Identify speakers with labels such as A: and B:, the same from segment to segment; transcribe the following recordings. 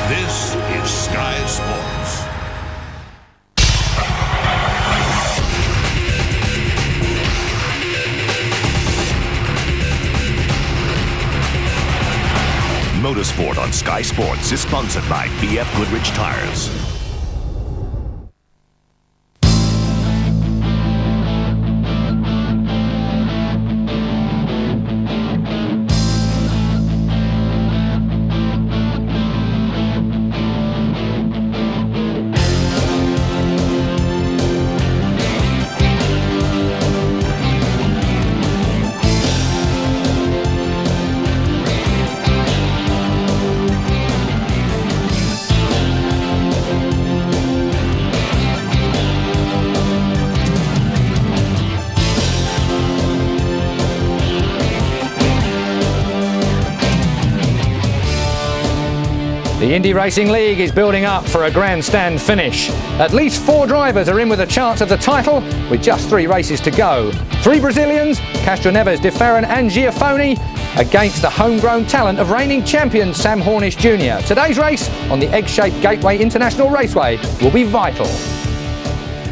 A: This is Sky Sports. Motorsport on Sky Sports is sponsored by BF Goodrich Tires.
B: The Indy Racing League is building up for a grandstand finish. At least 4 drivers are in with a chance of the title, with just 3 races to go. 3 Brazilians, Castroneves, De Ferran and Giafoni, against the homegrown talent of reigning champion Sam Hornish Jr. Today's race on the egg-shaped Gateway International Raceway will be vital.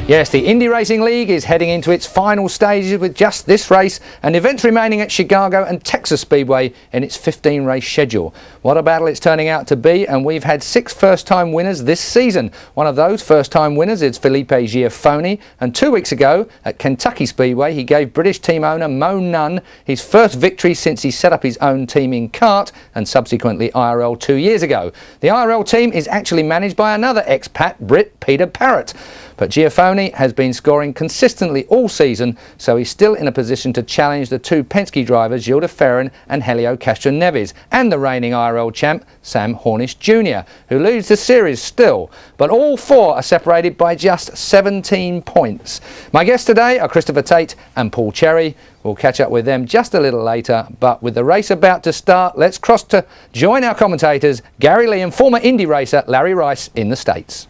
B: Yes, the Indy Racing League is heading into its final stages with just this race and events remaining at Chicago and Texas Speedway in its 15-race schedule. What a battle it's turning out to be, and we've had 6 first-time winners this season. One of those first-time winners is Felipe Giafoni, and 2 weeks ago at Kentucky Speedway he gave British team owner Mo Nunn his first victory since he set up his own team in kart and subsequently IRL 2 years ago. The IRL team is actually managed by another expat Brit, Peter Parrott. But Giafoni has been scoring consistently all season, so he's still in a position to challenge the 2 Penske drivers Gil de Ferran and Helio Castroneves, and the reigning IRL champ Sam Hornish Jr., who leads the series still. But all 4 are separated by just 17 points. My guests today are Christopher Tate and Paul Cherry. We'll catch up with them just a little later, but with the race about to start, let's cross to join our commentators, Gary Lee and former Indy racer Larry Rice in the States.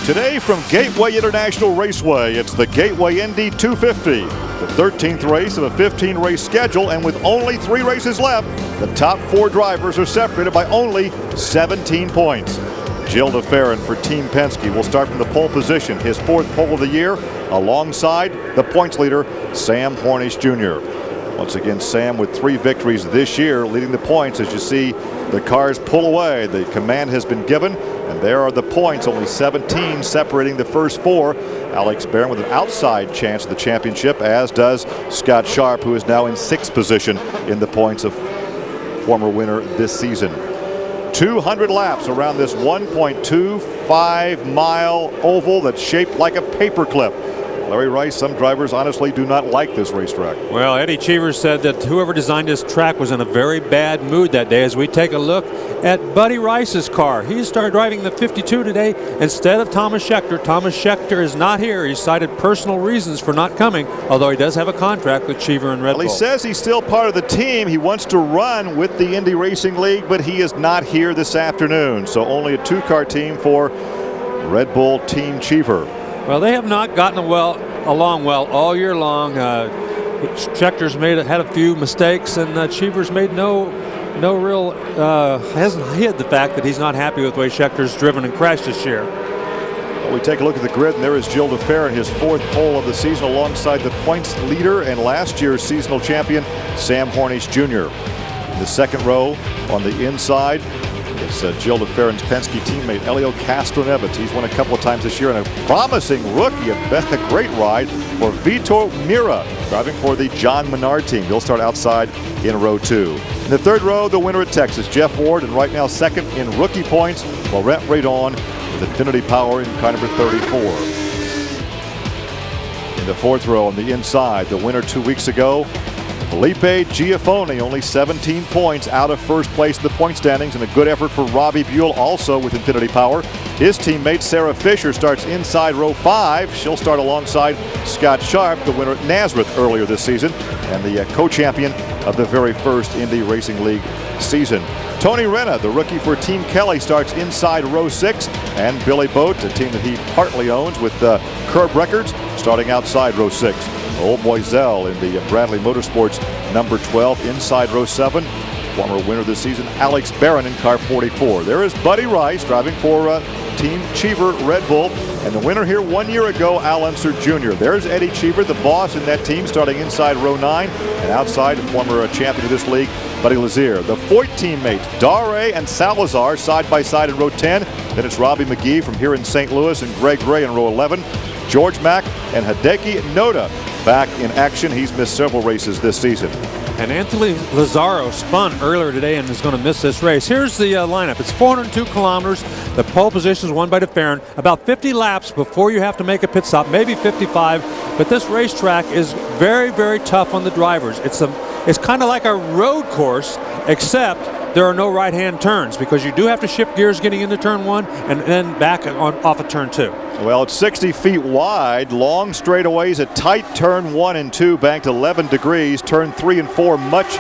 C: Today from Gateway International Raceway, it's the Gateway Indy 250, the 13th race of a 15-race schedule, and with only 3 races left, the top 4 drivers are separated by only 17 points. Gil de Ferran for Team Penske will start from the pole position, his 4th pole of the year, alongside the points leader, Sam Hornish Jr. Once again, Sam with 3 victories this year, leading the points as you see the cars pull away. The command has been given, and there are the points, only 17 separating the first 4. Alex Barron with an outside chance of the championship, as does Scott Sharp, who is now in 6th position in the points of former winner this season. 200 laps around this 1.25-mile oval that's shaped like a paperclip. Larry Rice, some drivers honestly do not like this racetrack.
D: Well, Eddie Cheever said that whoever designed this track was in a very bad mood that day. As we take a look at Buddy Rice's car, he started driving the 52 today instead of Thomas Scheckter. Thomas Scheckter is not here. He cited personal reasons for not coming, although he does have a contract with Cheever and Red Bull.
C: Well, he says he's still part of the team. He wants to run with the Indy Racing League, but he is not here this afternoon. So only a 2-car team for Red Bull Team Cheever.
D: Well, they have not gotten along well all year long. Schecter's had a few mistakes, and Cheever's made no real hasn't hid the fact that he's not happy with the way Schecter's driven and crashed this year.
C: Well, we take a look at the grid, and there is Gil de Ferran, his 4th pole of the season, alongside the points leader and last year's seasonal champion Sam Hornish Jr. In the 2nd row on the inside, it's Gil de Ferran's Penske teammate Helio Castroneves. He's won a couple of times this year, and a promising rookie. It's been a great ride for Vitor Mira, driving for the John Menard team. He'll start outside in row 2. In the 3rd row, the winner at Texas, Jeff Ward, and right now 2nd in rookie points, Laurent Radon with Infinity Power in car number 34. In the 4th row on the inside, the winner 2 weeks ago, Felipe Giafoni, only 17 points out of first place in the point standings, and a good effort for Robbie Buell, also with Infinity Power. His teammate Sarah Fisher starts inside row 5. She'll start alongside Scott Sharp, the winner at Nazareth earlier this season, and the co-champion of the very first Indy Racing League season. Tony Renna, the rookie for Team Kelly, starts inside row 6, and Billy Boat, a team that he partly owns with Curb Records, starting outside row 6. Old Boy Zell in the Bradley Motorsports number 12 inside row 7. Former winner this season, Alex Barron in car 44. There is Buddy Rice driving for Team Cheever Red Bull. And the winner here 1 year ago, Al Unser Jr. There's Eddie Cheever, the boss in that team, starting inside row 9. And outside, the former champion of this league, Buddy Lazier. The Foyt teammates, Dare and Salazar, side by side in row 10. Then it's Robbie McGee from here in St. Louis and Greg Ray in row 11. George Mack and Hideki Noda back in action. He's missed several races this season.
D: And Anthony Lazzaro spun earlier today and is going to miss this race. Here's the lineup. It's 402 kilometers. The pole position is won by DeFerrin. About 50 laps before you have to make a pit stop, maybe 55. But this racetrack is very, very tough on the drivers. It's kind of like a road course, except there are no right-hand turns because you do have to shift gears getting into turn 1 and then back off of turn 2.
C: Well, it's 60 feet wide, long straightaways, a tight turn 1 and 2, banked 11 degrees, turn 3 and 4 much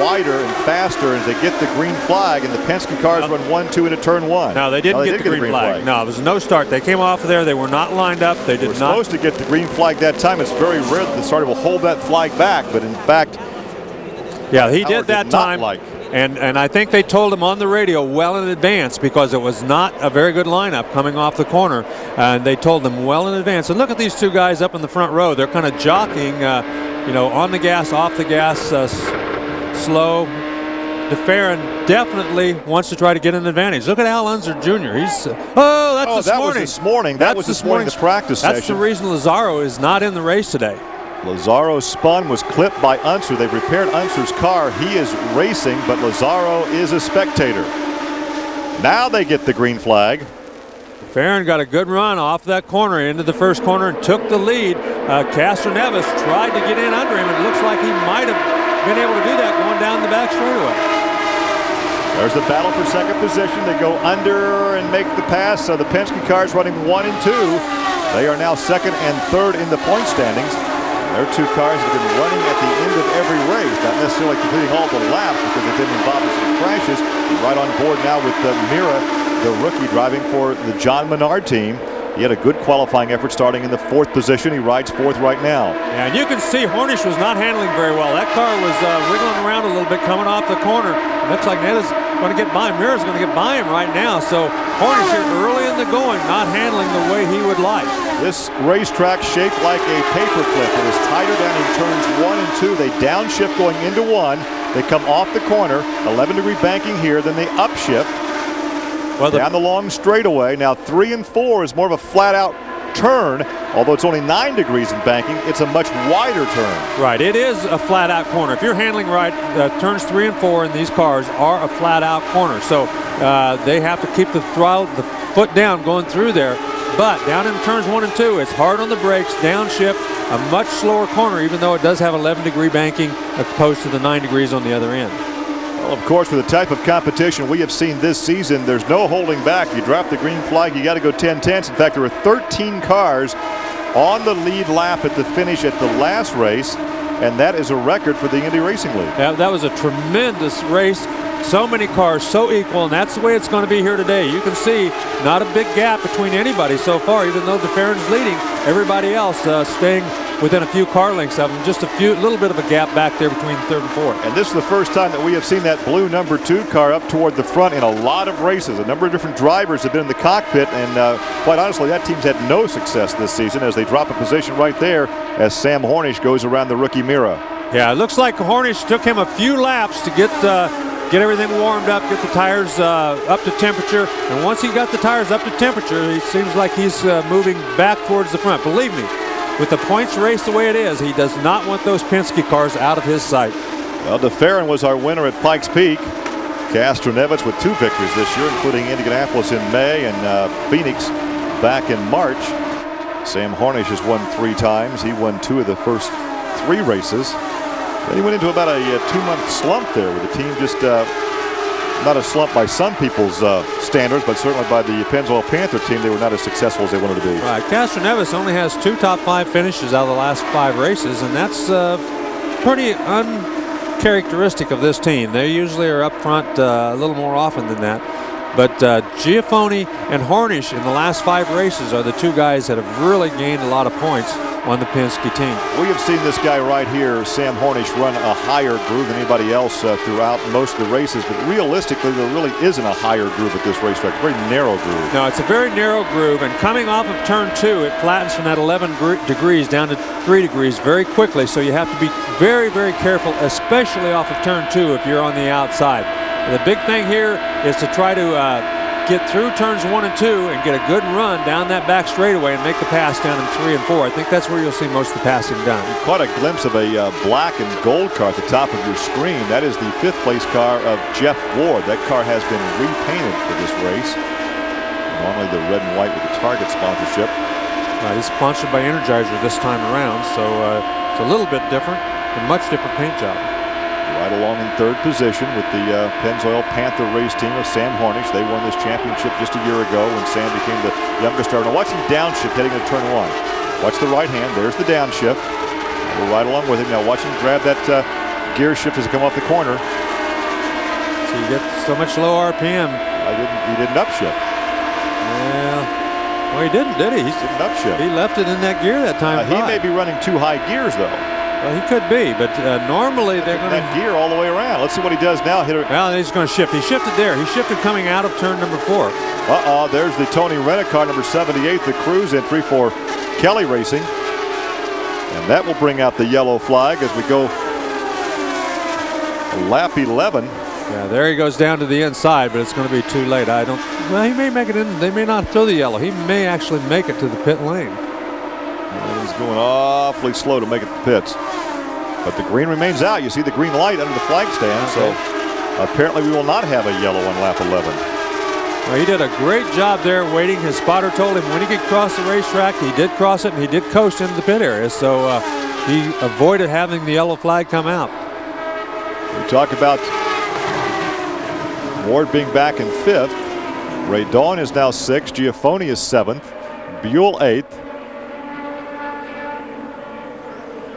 C: wider and faster as they get the green flag, and the Penske cars run 1-2 into turn 1.
D: No, they didn't get the green flag. No, it was no start. They came off of there. They were not lined up. They were
C: supposed to get the green flag that time. It's very rare that the starter will hold that flag back, but in fact,
D: yeah, he did that time. And I think they told him on the radio well in advance because it was not a very good lineup coming off the corner. And they told them well in advance. And look at these two guys up in the front row. They're kind of jockeying, on the gas, off the gas, slow. DeFerrin definitely wants to try to get an advantage. Look at Al Unser Jr. He's
C: that was this morning. That was this morning's practice session.
D: That's the reason Lazzaro is not in the race today.
C: Lazzaro's spun was clipped by Unser. They've repaired Unser's car. He is racing, but Lazzaro is a spectator. Now they get the green flag.
D: Farron got a good run off that corner into the first corner and took the lead. Castroneves tried to get in under him. It looks like he might have been able to do that going down the back straightaway.
C: There's the battle for second position. They go under and make the pass. So the Penske cars running 1 and 2. They are now second and third in the point standings. Their two cars have been running at the end of every race, not necessarily completing all the laps because they've been involved in some crashes. Right on board now with Mira, the rookie, driving for the John Menard team. He had a good qualifying effort starting in the 4th position. He rides 4th right now.
D: Yeah, and you can see Hornish was not handling very well. That car was wiggling around a little bit coming off the corner. It looks like Netta's going to get by him. Mira's going to get by him right now. So Hornish here early in the going, not handling the way he would like.
C: This racetrack shaped like a paperclip. It is tighter down in turns 1 and 2. They downshift going into 1. They come off the corner, 11-degree banking here, then they upshift. Down the long straightaway. Now 3 and 4 is more of a flat-out turn. Although it's only 9 degrees in banking, it's a much wider turn.
D: Right, it is a flat-out corner. If you're handling right, turns 3 and 4 in these cars are a flat-out corner. So they have to keep the throttle, the foot down going through there. But down in turns 1 and 2, it's hard on the brakes, downshift, a much slower corner, even though it does have 11-degree banking opposed to the 9 degrees on the other end.
C: Well, of course, with the type of competition we have seen this season, there's no holding back. You drop the green flag, you got to go 10-tenths. In fact, there were 13 cars on the lead lap at the finish at the last race, and that is a record for the Indy Racing League.
D: That was a tremendous race. So many cars, so equal, and that's the way it's going to be here today. You can see not a big gap between anybody so far, even though DeFerrin's leading. Everybody else staying within a few car lengths of them. Just a little bit of a gap back there between 3rd and 4th.
C: And this is the first time that we have seen that blue number 2 car up toward the front in a lot of races. A number of different drivers have been in the cockpit, and quite honestly, that team's had no success this season as they drop a position right there as Sam Hornish goes around the rookie Mira.
D: Yeah, it looks like Hornish took him a few laps to get everything warmed up, get the tires up to temperature. And once he got the tires up to temperature, it seems like he's moving back towards the front. Believe me, with the points race the way it is, he does not want those Penske cars out of his sight.
C: Well, DeFerrin was our winner at Pikes Peak. Castroneves with 2 victories this year, including Indianapolis in May and Phoenix back in March. Sam Hornish has won 3 times. He won 2 of the first 3 races. Then he went into about a 2-month slump there with the team just not a slump by some people's standards, but certainly by the Pennzoil Panther team, they were not as successful as they wanted to be.
D: Right. Castroneves only has 2 top 5 finishes out of the last 5 races, and that's pretty uncharacteristic of this team. They usually are up front a little more often than that. But Giafoni and Hornish in the last 5 races are the 2 guys that have really gained a lot of points on the Penske team.
C: We have seen this guy right here, Sam Hornish, run a higher groove than anybody else throughout most of the races. But realistically, there really isn't a higher groove at this racetrack. It's a very narrow groove.
D: No, it's a very narrow groove. And coming off of turn 2, it flattens from that 11 degrees down to 3 degrees very quickly. So you have to be very, very careful, especially off of turn 2 if you're on the outside. The big thing here is to try to get through turns 1 and 2 and get a good run down that back straightaway and make the pass down in 3 and 4. I think that's where you'll see most of the passing done.
C: You caught a glimpse of a black and gold car at the top of your screen. That is the 5th place car of Jeff Ward. That car has been repainted for this race. Normally the red and white with the Target sponsorship.
D: He's sponsored by Energizer this time around, so it's a little bit different, a much different paint job.
C: Right along in 3rd position with the Pennzoil Panther race team of Sam Hornish. They won this championship just a year ago when Sam became the youngest driver. Now watch him downshift heading into turn 1. Watch the right hand. There's the downshift. We're right along with him. Now watch him grab that gear shift as he come off the corner.
D: So you get so much low RPM.
C: He didn't upshift.
D: Yeah. Well, he didn't, did he?
C: He didn't upshift.
D: He left it in that gear that time.
C: He may be running 2 high gears though.
D: Well, he could be, but normally they're going to...
C: That gear all the way around. Let's see what he does now.
D: Well, he's going to shift. He shifted there. He shifted coming out of turn number 4.
C: There's the Tony Rennick car, number 78, the Cruise entry for Kelly Racing. And that will bring out the yellow flag as we go lap 11.
D: Yeah, there he goes down to the inside, but it's going to be too late. Well, he may make it in. They may not throw the yellow. He may actually make it to the pit lane.
C: And he's going awfully slow to make it to the pits. But the green remains out. You see the green light under the flag stand. So apparently we will not have a yellow on lap 11.
D: Well, he did a great job there waiting. His spotter told him when he could cross the racetrack. He did cross it, and he did coast into the pit area. So he avoided having the yellow flag come out.
C: We talk about Ward being back in 5th. Ray Dawn is now 6th. Giafoni is 7th. Buell 8th.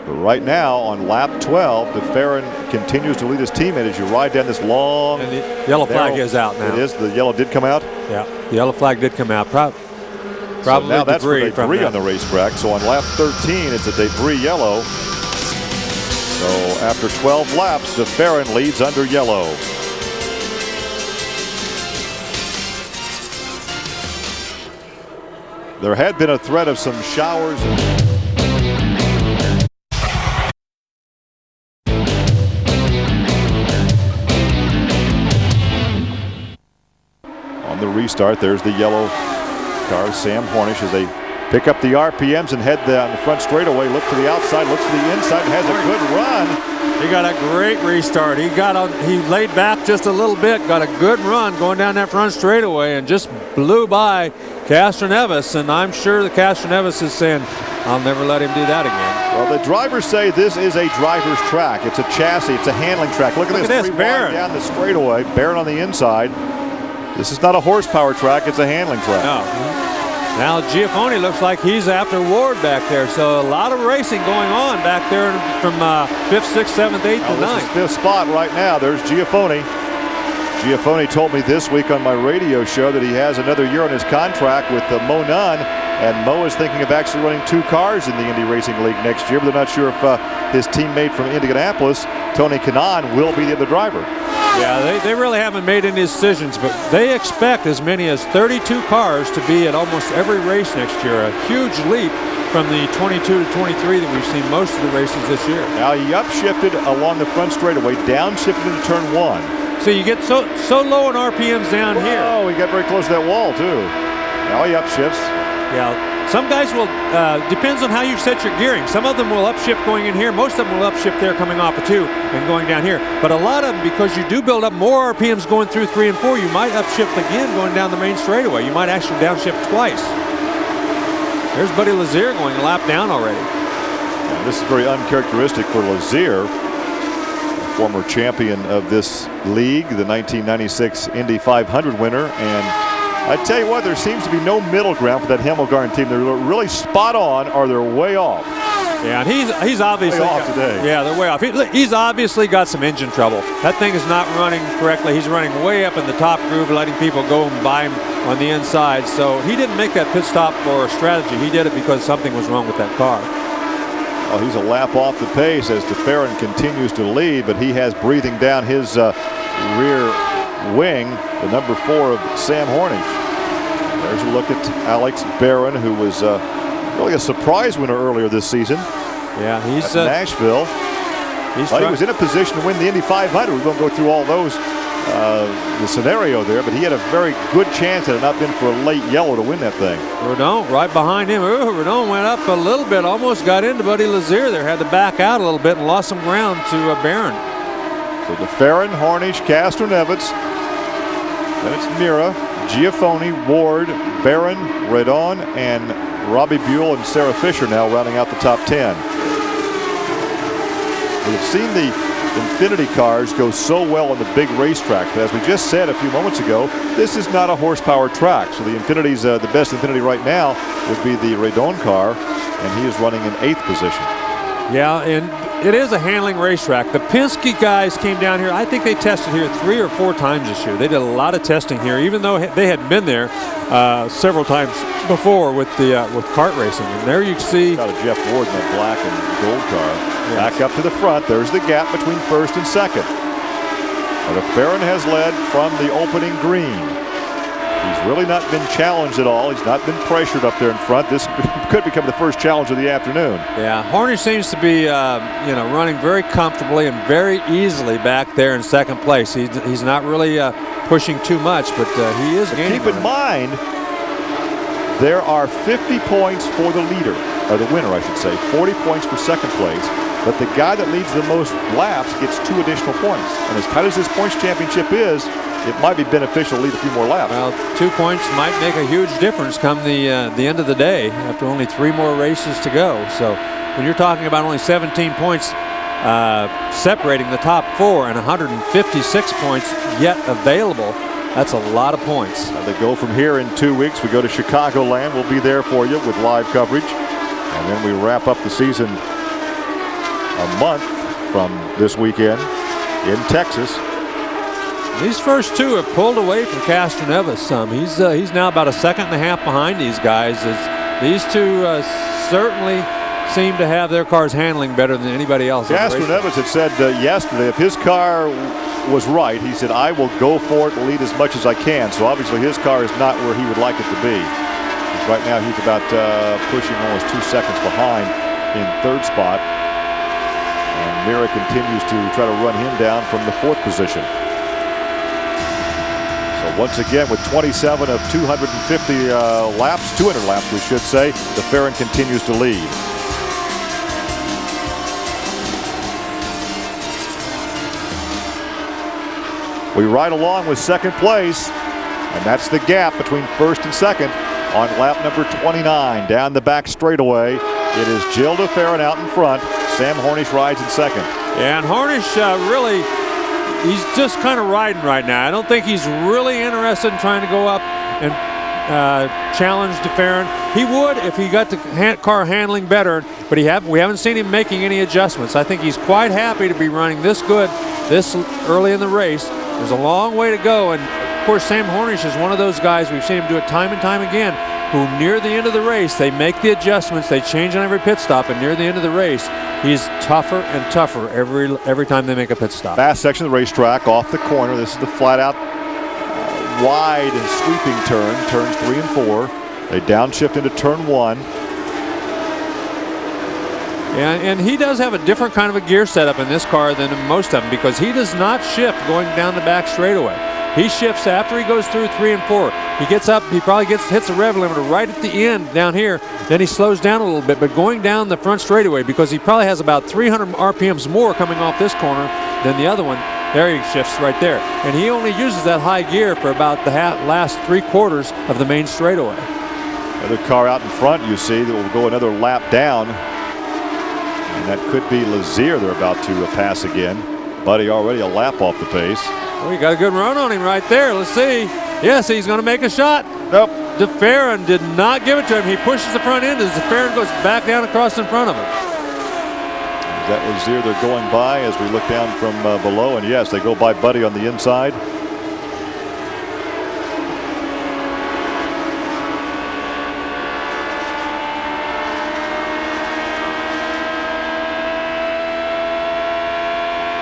C: But right now on lap 12, DeFerrin continues to lead his teammate as you ride down this long.
D: And the yellow flag is out now.
C: It is. The yellow did come out.
D: Yeah, the yellow flag did come out. Probably
C: so now that's
D: debris
C: on the racetrack. So on lap 13, it's a debris yellow. So after 12 laps, DeFerrin leads under yellow. There had been a threat of some showers. On the restart, there's the yellow car, Sam Hornish, as they pick up the RPMs and head down the front straightaway. Look to the outside, looks to the inside, and has a good run.
D: He got a great restart. He laid back just a little bit, got a good run going down that front straightaway, and just blew by Castroneves. And I'm sure the Castroneves is saying, I'll never let him do that again.
C: Well, the drivers say this is a driver's track. It's a chassis. It's a handling track. Look at this.
D: Barron
C: down the straightaway. Barron on the inside. This is not a horsepower track. It's a handling track.
D: No. Now Giafoni looks like he's after Ward back there. So a lot of racing going on back there from 5th, 6th, 7th, 8th, and 9th.
C: This is 5th spot right now. There's Giafoni. Giafoni told me this week on my radio show that he has another year on his contract with Mo Nunn, and Mo is thinking of actually running 2 cars in the Indy Racing League next year, but they're not sure if his teammate from Indianapolis, Tony Kanaan, will be the other driver.
D: Yeah, they really haven't made any decisions, but they expect as many as 32 cars to be at almost every race next year. A huge leap from the 22 to 23 that we've seen most of the races this year.
C: Now he upshifted along the front straightaway, downshifted into turn 1.
D: So you get so low in RPMs down here.
C: Oh, he got very close to that wall too. Now he upshifts.
D: Yeah, some guys will, depends on how you set your gearing. Some of them will upshift going in here. Most of them will upshift there coming off of 2 and going down here. But a lot of them, because you do build up more RPMs going through 3 and 4, you might upshift again going down the main straightaway. You might actually downshift twice. There's Buddy Lazier going a lap down already.
C: And this is very uncharacteristic for Lazier, former champion of this league, the 1996 Indy 500 winner. And I tell you what, there seems to be no middle ground for that Hemmelgarn team. They're really spot on or they're way off.
D: Yeah, and he's obviously
C: way off today.
D: Yeah, they're way off. He's obviously got some engine trouble. That thing is not running correctly. He's running way up in the top groove, letting people go and by him on the inside. So he didn't make that pit stop for strategy. He did it because something was wrong with that car.
C: Well, he's a lap off the pace as DeFerrin continues to lead, but he has breathing down his rear wing, the number 4 of Sam Hornish. There's a look at Alex Barron, who was really a surprise winner earlier this season.
D: Yeah, he's
C: at Nashville. He was in a position to win the Indy 500. We won't go through all those, the scenario there, but he had a very good chance had it not been for a late yellow to win that thing.
D: Redon right behind him. Ooh, Redon went up a little bit, almost got into Buddy Lazier there. Had to back out a little bit and lost some ground to Barron.
C: So DeFerrin, Hornish, Castroneves, then it's Mira, Giafoni, Ward, Barron, Redon, and Robbie Buell and Sarah Fisher now rounding out the top 10. We've seen the Infinity cars go so well on the big racetracks, but as we just said a few moments ago, this is not a horsepower track. So the Infinity's the best Infinity right now would be the Redon car, and he is running in 8th position.
D: Yeah, and it is a handling racetrack. The Penske guys came down here. I think they tested here 3 or 4 times this year. They did a lot of testing here, even though they had been there several times before with kart racing. And there you see
C: got a Jeff Ward in that black and gold car. Yeah. Back up to the front. There's the gap between first and second. But DeFerrin has led from the opening green. He's really not been challenged at all. He's not been pressured up there in front. This could become the first challenge of the afternoon.
D: Yeah, Hornish seems to be, running very comfortably and very easily back there in second place. He's not really pushing too much, but he is gaining.
C: Keep in mind, there are 50 points for the leader, or the winner, I should say. 40 points for second place. But the guy that leads the most laps gets 2 additional points. And as tight as this points championship is, it might be beneficial to lead a few more laps.
D: Well, 2 points might make a huge difference come the end of the day after only 3 more races to go. So when you're talking about only 17 points separating the top 4 and 156 points yet available, that's a lot of points.
C: They go from here in 2 weeks. We go to Chicagoland. We'll be there for you with live coverage. And then we wrap up the season a month from this weekend in Texas.
D: These first 2 have pulled away from Castroneves some. He's now about a 1.5 seconds behind these guys. As these 2 certainly seem to have their cars handling better than anybody else.
C: Castroneves had said yesterday if his car was right, he said, I will go for it and lead as much as I can. So obviously his car is not where he would like it to be. Right now he's about pushing almost 2 seconds behind in 3rd spot. And Mira continues to try to run him down from the 4th position. So once again, with 27 of 250 laps, 200 laps we should say, DeFerrin continues to lead. We ride along with second place, and that's the gap between first and second on lap number 29. Down the back straightaway, it is Jill DeFerrin out in front. Sam Hornish rides in second.
D: Yeah, and Hornish really, he's just kind of riding right now. I don't think he's really interested in trying to go up and challenge DeFerrin. He would if he got the car handling better, but we haven't seen him making any adjustments. I think he's quite happy to be running this good this early in the race. There's a long way to go, and of course Sam Hornish is one of those guys, we've seen him do it time and time again, who near the end of the race, they make the adjustments, they change on every pit stop, and near the end of the race, he's tougher and tougher every time they make a pit stop.
C: Fast section of the racetrack off the corner. This is the flat out wide and sweeping turn, turns 3 and 4. They downshift into turn 1.
D: And he does have a different kind of a gear setup in this car than most of them, because he does not shift going down the back straightaway. He shifts after he goes through 3 and 4. He gets up, he probably hits the rev limiter right at the end down here. Then he slows down a little bit, but going down the front straightaway, because he probably has about 300 RPMs more coming off this corner than the other one, there he shifts right there. And he only uses that high gear for about the last 3/4 of the main straightaway.
C: Another car out in front you see that will go another lap down. And that could be Lazier they're about to pass again. Buddy already a lap off the pace.
D: Oh, you got a good run on him right there. Let's see. Yes, he's going to make a shot.
C: Nope.
D: DeFerrin did not give it to him. He pushes the front end as DeFerrin goes back down across in front of him.
C: Is that Lazier they're going by as we look down from below? And yes, they go by Buddy on the inside.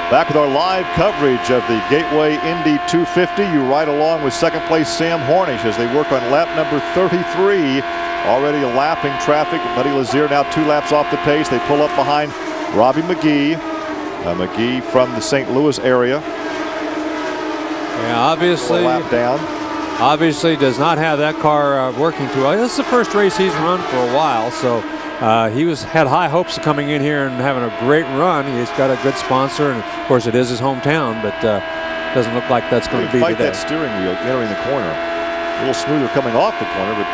C: Back with our live coverage of the Gateway Indy 250. You ride along with second place Sam Hornish as they work on lap number 33. Already lapping traffic. Buddy Lazier now 2 laps off the pace. They pull up behind Robbie McGee. McGee from the St. Louis area.
D: Yeah, obviously.
C: A lap down.
D: Obviously does not have that car working too well. This is the first race he's run for a while, so he had high hopes of coming in here and having a great run. He's got a good sponsor, and of course it is his hometown, but doesn't look like that's going to be
C: fight
D: today.
C: That steering wheel entering the corner. A little smoother coming off the corner, but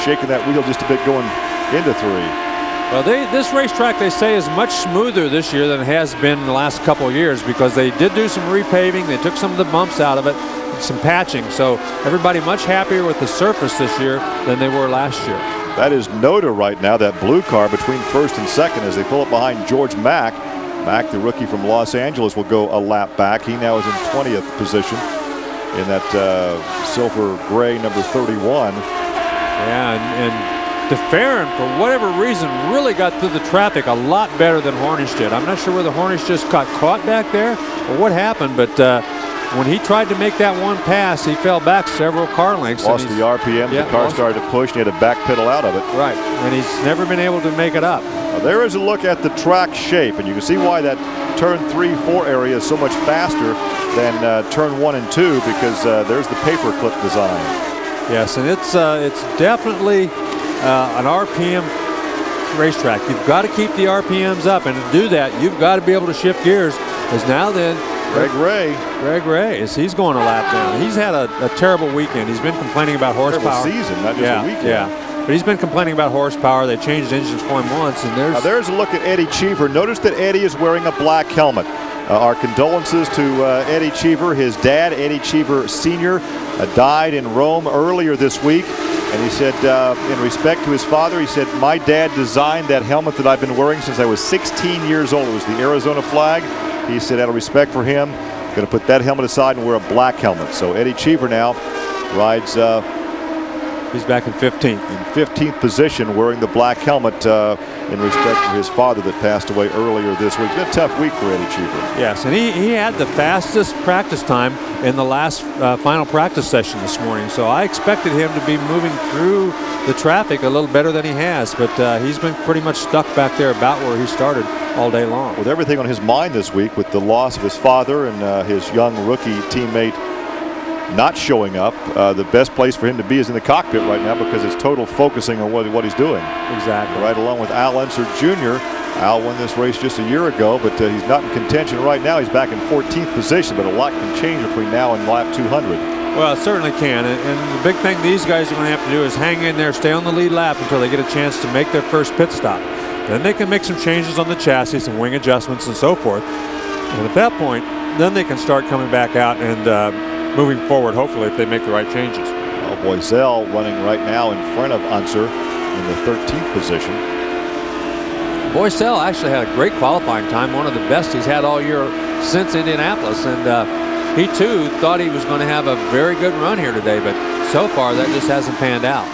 C: shaking that wheel just a bit going into 3.
D: Well, this racetrack, they say, is much smoother this year than it has been in the last couple of years because they did do some repaving. They took some of the bumps out of it, some patching. So everybody much happier with the surface this year than they were last year.
C: That is Noda right now, that blue car between first and second as they pull up behind George Mack. Mack, the rookie from Los Angeles, will go a lap back. He now is in 20th position in that silver gray number 31.
D: Yeah, and DeFerrin, for whatever reason, really got through the traffic a lot better than Hornish did. I'm not sure whether Hornish just got caught back there or what happened, but when he tried to make that one pass, he fell back several car lengths.
C: Lost the RPM. Yeah, the car started to push, and he had to back pedal out of it.
D: Right, and he's never been able to make it up.
C: Now, there is a look at the track shape, and you can see why that turn 3-4 area is so much faster than turn 1 and 2 because there's the paperclip design.
D: Yes, and it's definitely an RPM racetrack. You've got to keep the RPMs up, and to do that, you've got to be able to shift gears. Because now then, Greg Ray, he's going a lap down. He's had a terrible weekend. He's been complaining about horsepower.
C: Terrible season, not just a weekend.
D: Yeah, but he's been complaining about horsepower. They changed engines for him once, and
C: there's a look at Eddie Cheever. Notice that Eddie is wearing a black helmet. Our condolences to Eddie Cheever. His dad, Eddie Cheever Sr., died in Rome earlier this week. And he said, in respect to his father, he said, my dad designed that helmet that I've been wearing since I was 16 years old. It was the Arizona flag. He said, out of respect for him, going to put that helmet aside and wear a black helmet. So Eddie Cheever now rides.
D: He's back in 15th.
C: In 15th position, wearing the black helmet in respect to his father that passed away earlier this week. It's been a tough week for Eddie Cheever.
D: Yes, and he had the fastest practice time in the last final practice session this morning. So I expected him to be moving through the traffic a little better than he has, but he's been pretty much stuck back there about where he started all day long.
C: With everything on his mind this week, with the loss of his father and his young rookie teammate not showing up, the best place for him to be is in the cockpit right now because it's total focusing on what he's doing.
D: Exactly.
C: Right along with Al Unser Jr. Al won this race just a year ago, but he's not in contention right now. He's back in 14th position, but a lot can change between now and lap 200.
D: Well, it certainly can, and the big thing these guys are going to have to do is hang in there, stay on the lead lap until they get a chance to make their first pit stop. Then they can make some changes on the chassis, some wing adjustments and so forth. And at that point, then they can start coming back out and moving forward, hopefully, if they make the right changes.
C: Well, Boiselle running right now in front of Unser in the 13th position.
D: Boiselle actually had a great qualifying time, one of the best he's had all year since Indianapolis, and he too thought he was going to have a very good run here today, but so far that just hasn't panned out.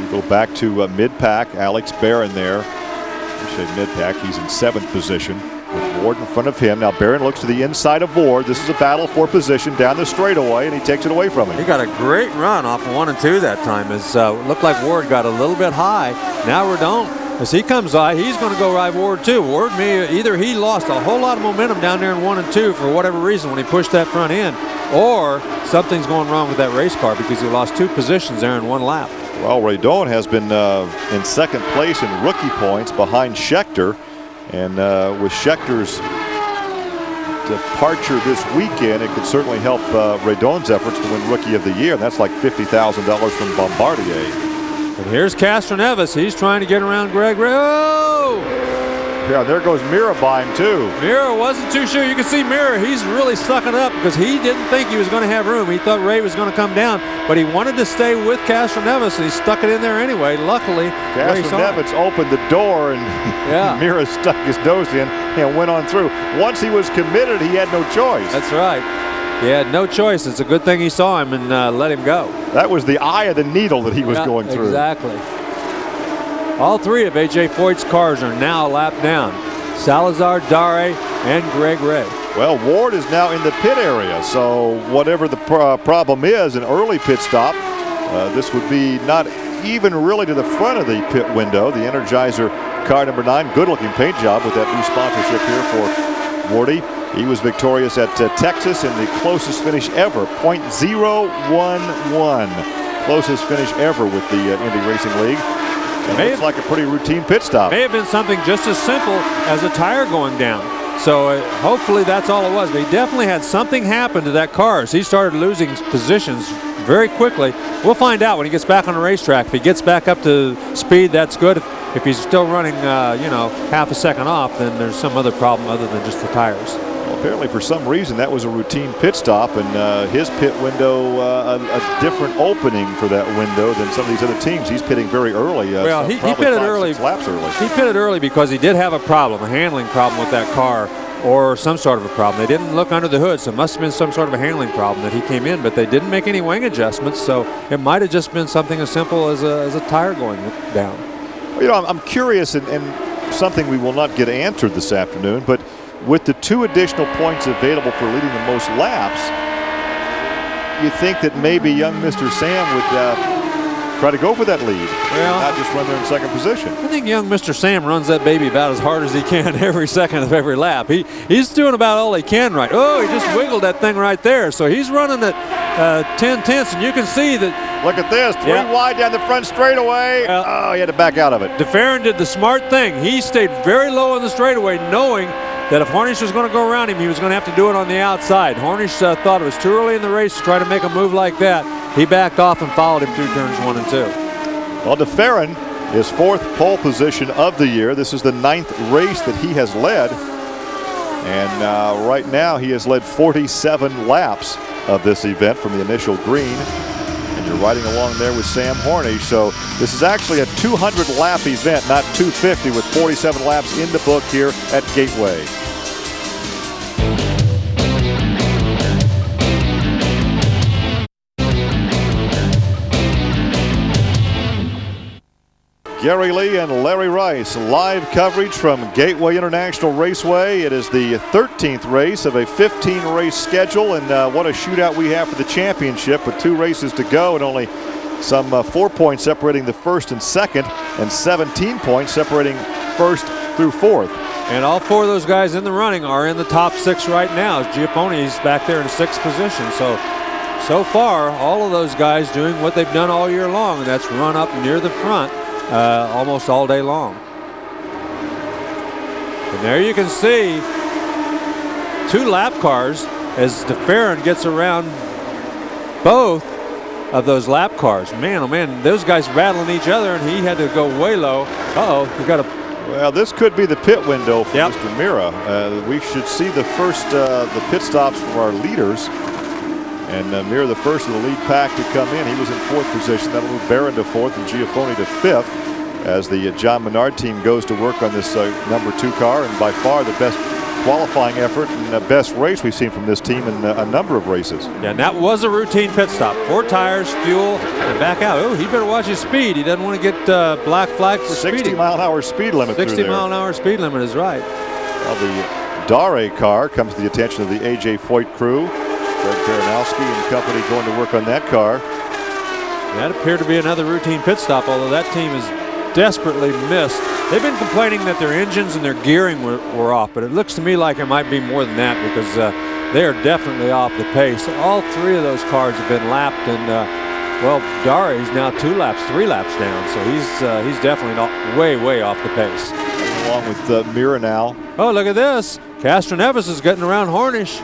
C: We go back to mid-pack. Alex Barron there. I say mid-pack. He's in 7th position with Ward in front of him. Now Barron looks to the inside of Ward. This is a battle for position down the straightaway, and he takes it away from him.
D: He got a great run off of 1 and 2 that time. It looked like Ward got a little bit high. Now Redon, as he comes by, he's going to go ride Ward too. Ward, either he lost a whole lot of momentum down there in 1 and 2 for whatever reason when he pushed that front end, or something's going wrong with that race car because he lost 2 positions there in 1 lap.
C: Well, Redon has been in 2nd place in rookie points behind Scheckter. And with Schechter's departure this weekend, it could certainly help Redon's efforts to win Rookie of the Year. And that's like $50,000 from Bombardier.
D: And here's Castroneves. He's trying to get around Greg Ray. Oh!
C: Yeah, there goes Mira by him too.
D: Mira wasn't too sure. You can see Mira, he's really sucking up because he didn't think he was going to have room. He thought Ray was going to come down, but he wanted to stay with Castroneves, and he stuck it in there anyway. Luckily,
C: Castroneves opened the door, and
D: yeah.
C: Mira stuck his nose in and went on through. Once he was committed, he had no choice.
D: That's right. He had no choice. It's a good thing he saw him and let him go.
C: That was the eye of the needle that he was going through.
D: Exactly. All three of A.J. Foyt's cars are now lapped down. Salazar, Dare, and Greg Ray.
C: Well, Ward is now in the pit area, so whatever the problem is, an early pit stop, this would be not even really to the front of the pit window. The Energizer car number 9, good-looking paint job with that new sponsorship here for Wardy. He was victorious at Texas in the closest finish ever, .011. Closest finish ever with the Indy Racing League. It looks like a pretty routine pit stop.
D: May have been something just as simple as a tire going down. So hopefully that's all it was. But he definitely had something happen to that car as he started losing positions very quickly. We'll find out when he gets back on the racetrack. If he gets back up to speed, that's good. If he's still running, half a second off, then there's some other problem other than just the tires.
C: Well, apparently, for some reason, that was a routine pit stop, and his pit window, a different opening for that window than some of these other teams. He's pitting very early.
D: Well, he pitted early.
C: Laps early.
D: He pitted early because he did have a problem, a handling problem with that car, or some sort of a problem. They didn't look under the hood, so it must have been some sort of a handling problem that he came in, but they didn't make any wing adjustments, so it might have just been something as simple as a tire going down.
C: Well, you know, I'm curious, and something we will not get answered this afternoon, but with the 2 additional points available for leading the most laps, you think that maybe young Mr. Sam would try to go for that lead,
D: well,
C: not just run there in second position.
D: I think young Mr. Sam runs that baby about as hard as he can every second of every lap. He's doing about all he can right. Oh, he just wiggled that thing right there. So he's running at 10/10ths, and you can see that.
C: Look at this, 3 wide down the front straightaway. Oh, he had to back out of it.
D: DeFerrin did the smart thing. He stayed very low on the straightaway, knowing that if Hornish was going to go around him, he was going to have to do it on the outside. Hornish thought it was too early in the race to try to make a move like that. He backed off and followed him through turns 1 and 2.
C: Well, DeFerrin, his 4th pole position of the year. This is the 9th race that he has led. And right now he has led 47 laps of this event from the initial green. And you're riding along there with Sam Hornish. So this is actually a 200-lap event, not 250, with 47 laps in the book here at Gateway. Gary Lee and Larry Rice, live coverage from Gateway International Raceway. It is the 13th race of a 15-race schedule, and what a shootout we have for the championship with 2 races to go and only some 4 points separating the first and second, and 17 points separating first through fourth.
D: And all 4 of those guys in the running are in the top 6 right now. Giapponi's back there in 6th position. So far, all of those guys doing what they've done all year long, and that's run up near the front. Almost all day long. And there you can see 2 lap cars as DeFerrin gets around both of those lap cars. Man, oh man, those guys battling each other, and he had to go way low. We got a.
C: Well, this could be the pit window for Mr. Mira. We should see the first the pit stops from our leaders. And Mira, the first of the lead pack to come in. He was in 4th position. That'll move Barron to 4th and Giaffoni to 5th as the John Menard team goes to work on this number 2 car. And by far the best qualifying effort and the best race we've seen from this team in a number of races.
D: Yeah, and that was a routine pit stop. 4 tires, fuel, and back out. Oh, he better watch his speed. He doesn't want to get black flag for
C: 60 mile an hour speed limit.
D: 60 mile an hour speed limit is right.
C: Well, the Dare car comes to the attention of the A.J. Foyt crew. Greg Baranowski and company going to work on that car.
D: That appeared to be another routine pit stop, although that team is desperately missed. They've been complaining that their engines and their gearing were off, but it looks to me like it might be more than that because they are definitely off the pace. All 3 of those cars have been lapped, and well, Dare is now 3 laps down, so he's definitely way off the pace.
C: Along with Mira now.
D: Oh, look at this. Castroneves is getting around Hornish.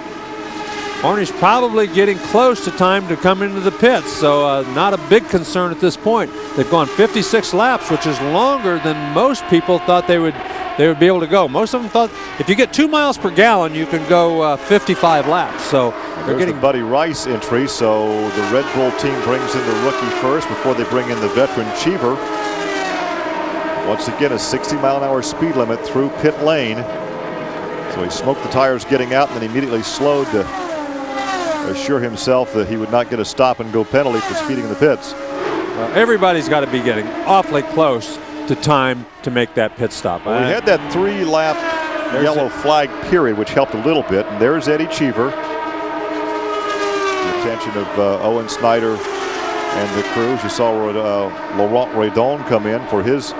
D: Hornish probably getting close to time to come into the pits, so not a big concern at this point. They've gone 56 laps, which is longer than most people thought they they would be able to go. Most of them thought if you get 2 miles per gallon, you can go 55 laps. So they're getting
C: the Buddy Rice entry. So the Red Bull team brings in the rookie first before they bring in the veteran Cheever. Once again, a 60-mile-an-hour speed limit through pit lane. So he smoked the tires getting out and then immediately slowed to assure himself that he would not get a stop-and-go penalty for speeding in the pits.
D: Everybody's got to be getting awfully close to time to make that pit stop.
C: Well, we had that 3-lap yellow flag period, which helped a little bit. And there's Eddie Cheever. The attention of Owen Snyder and the crew. You saw Laurent Redon come in for his.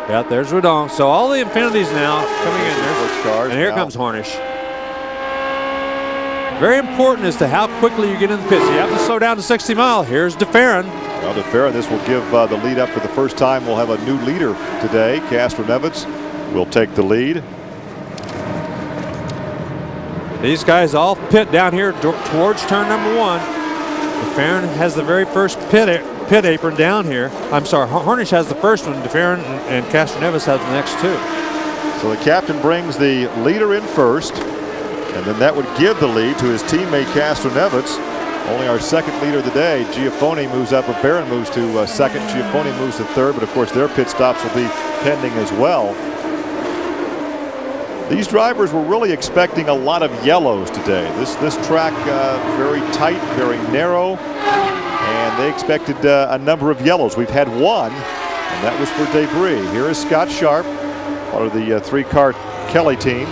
D: Yeah, there's Redon. So all the Infinities now coming in there.
C: Cars
D: and here
C: now.
D: comes Hornish. Very important as to how quickly you get in the pits. You have to slow down to 60 mile. Here's DeFerrin.
C: Well, DeFerrin, this will give the lead up for the first time. We'll have a new leader today. Castroneves will take the lead.
D: These guys all pit down here towards turn number 1. DeFerrin has the very first pit apron down here. I'm sorry, Hornish has the first one. DeFerrin and Castroneves have the next 2.
C: So the captain brings the leader in first, and then that would give the lead to his teammate Castroneves. Only our second leader of the day. Giaffoni moves up, or Barron moves to second. Giaffoni moves to third, but of course their pit stops will be pending as well. These drivers were really expecting a lot of yellows today. This track very tight, very narrow, and they expected a number of yellows. We've had one, and that was for debris. Here is Scott Sharp, part of the 3-car Kelly team.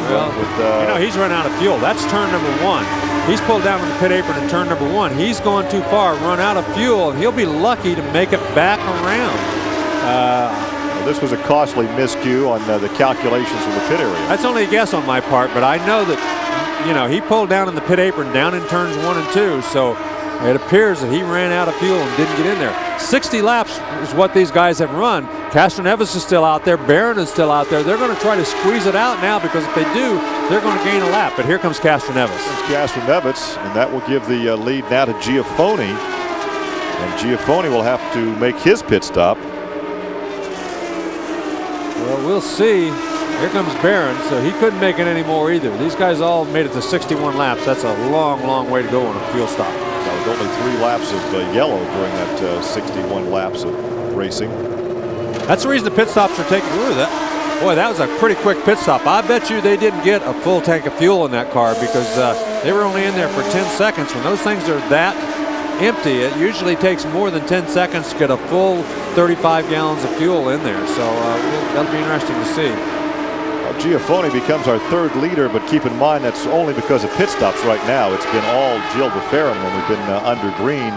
D: Well, he's run out of fuel. That's turn number 1. He's pulled down on the pit apron in turn number 1. He's gone too far, run out of fuel, and he'll be lucky to make it back around.
C: This was a costly miscue on the calculations of the pit area.
D: That's only a guess on my part, but I know that, he pulled down in the pit apron down in turns 1 and 2, so it appears that he ran out of fuel and didn't get in there. 60 laps is what these guys have run. Castroneves is still out there. Barron is still out there. They're going to try to squeeze it out now because if they do, they're going to gain a lap. But here comes Castroneves.
C: It's Castroneves, and that will give the lead now to Giaffoni. And Giaffoni will have to make his pit stop.
D: Well, we'll see. Here comes Barron, so he couldn't make it anymore either. These guys all made it to 61 laps. That's a long, long way to go on a fuel stop.
C: With only 3 laps of yellow during that 61 laps of racing.
D: That's the reason the pit stops are taking. Look at that. Boy, that was a pretty quick pit stop. I bet you they didn't get a full tank of fuel in that car because they were only in there for 10 seconds. When those things are that empty, it usually takes more than 10 seconds to get a full 35 gallons of fuel in there. So that'll be interesting to see.
C: Giaffoni becomes our 3rd leader, but keep in mind that's only because of pit stops right now. It's been all Gilles DeFerrin when we've been under green.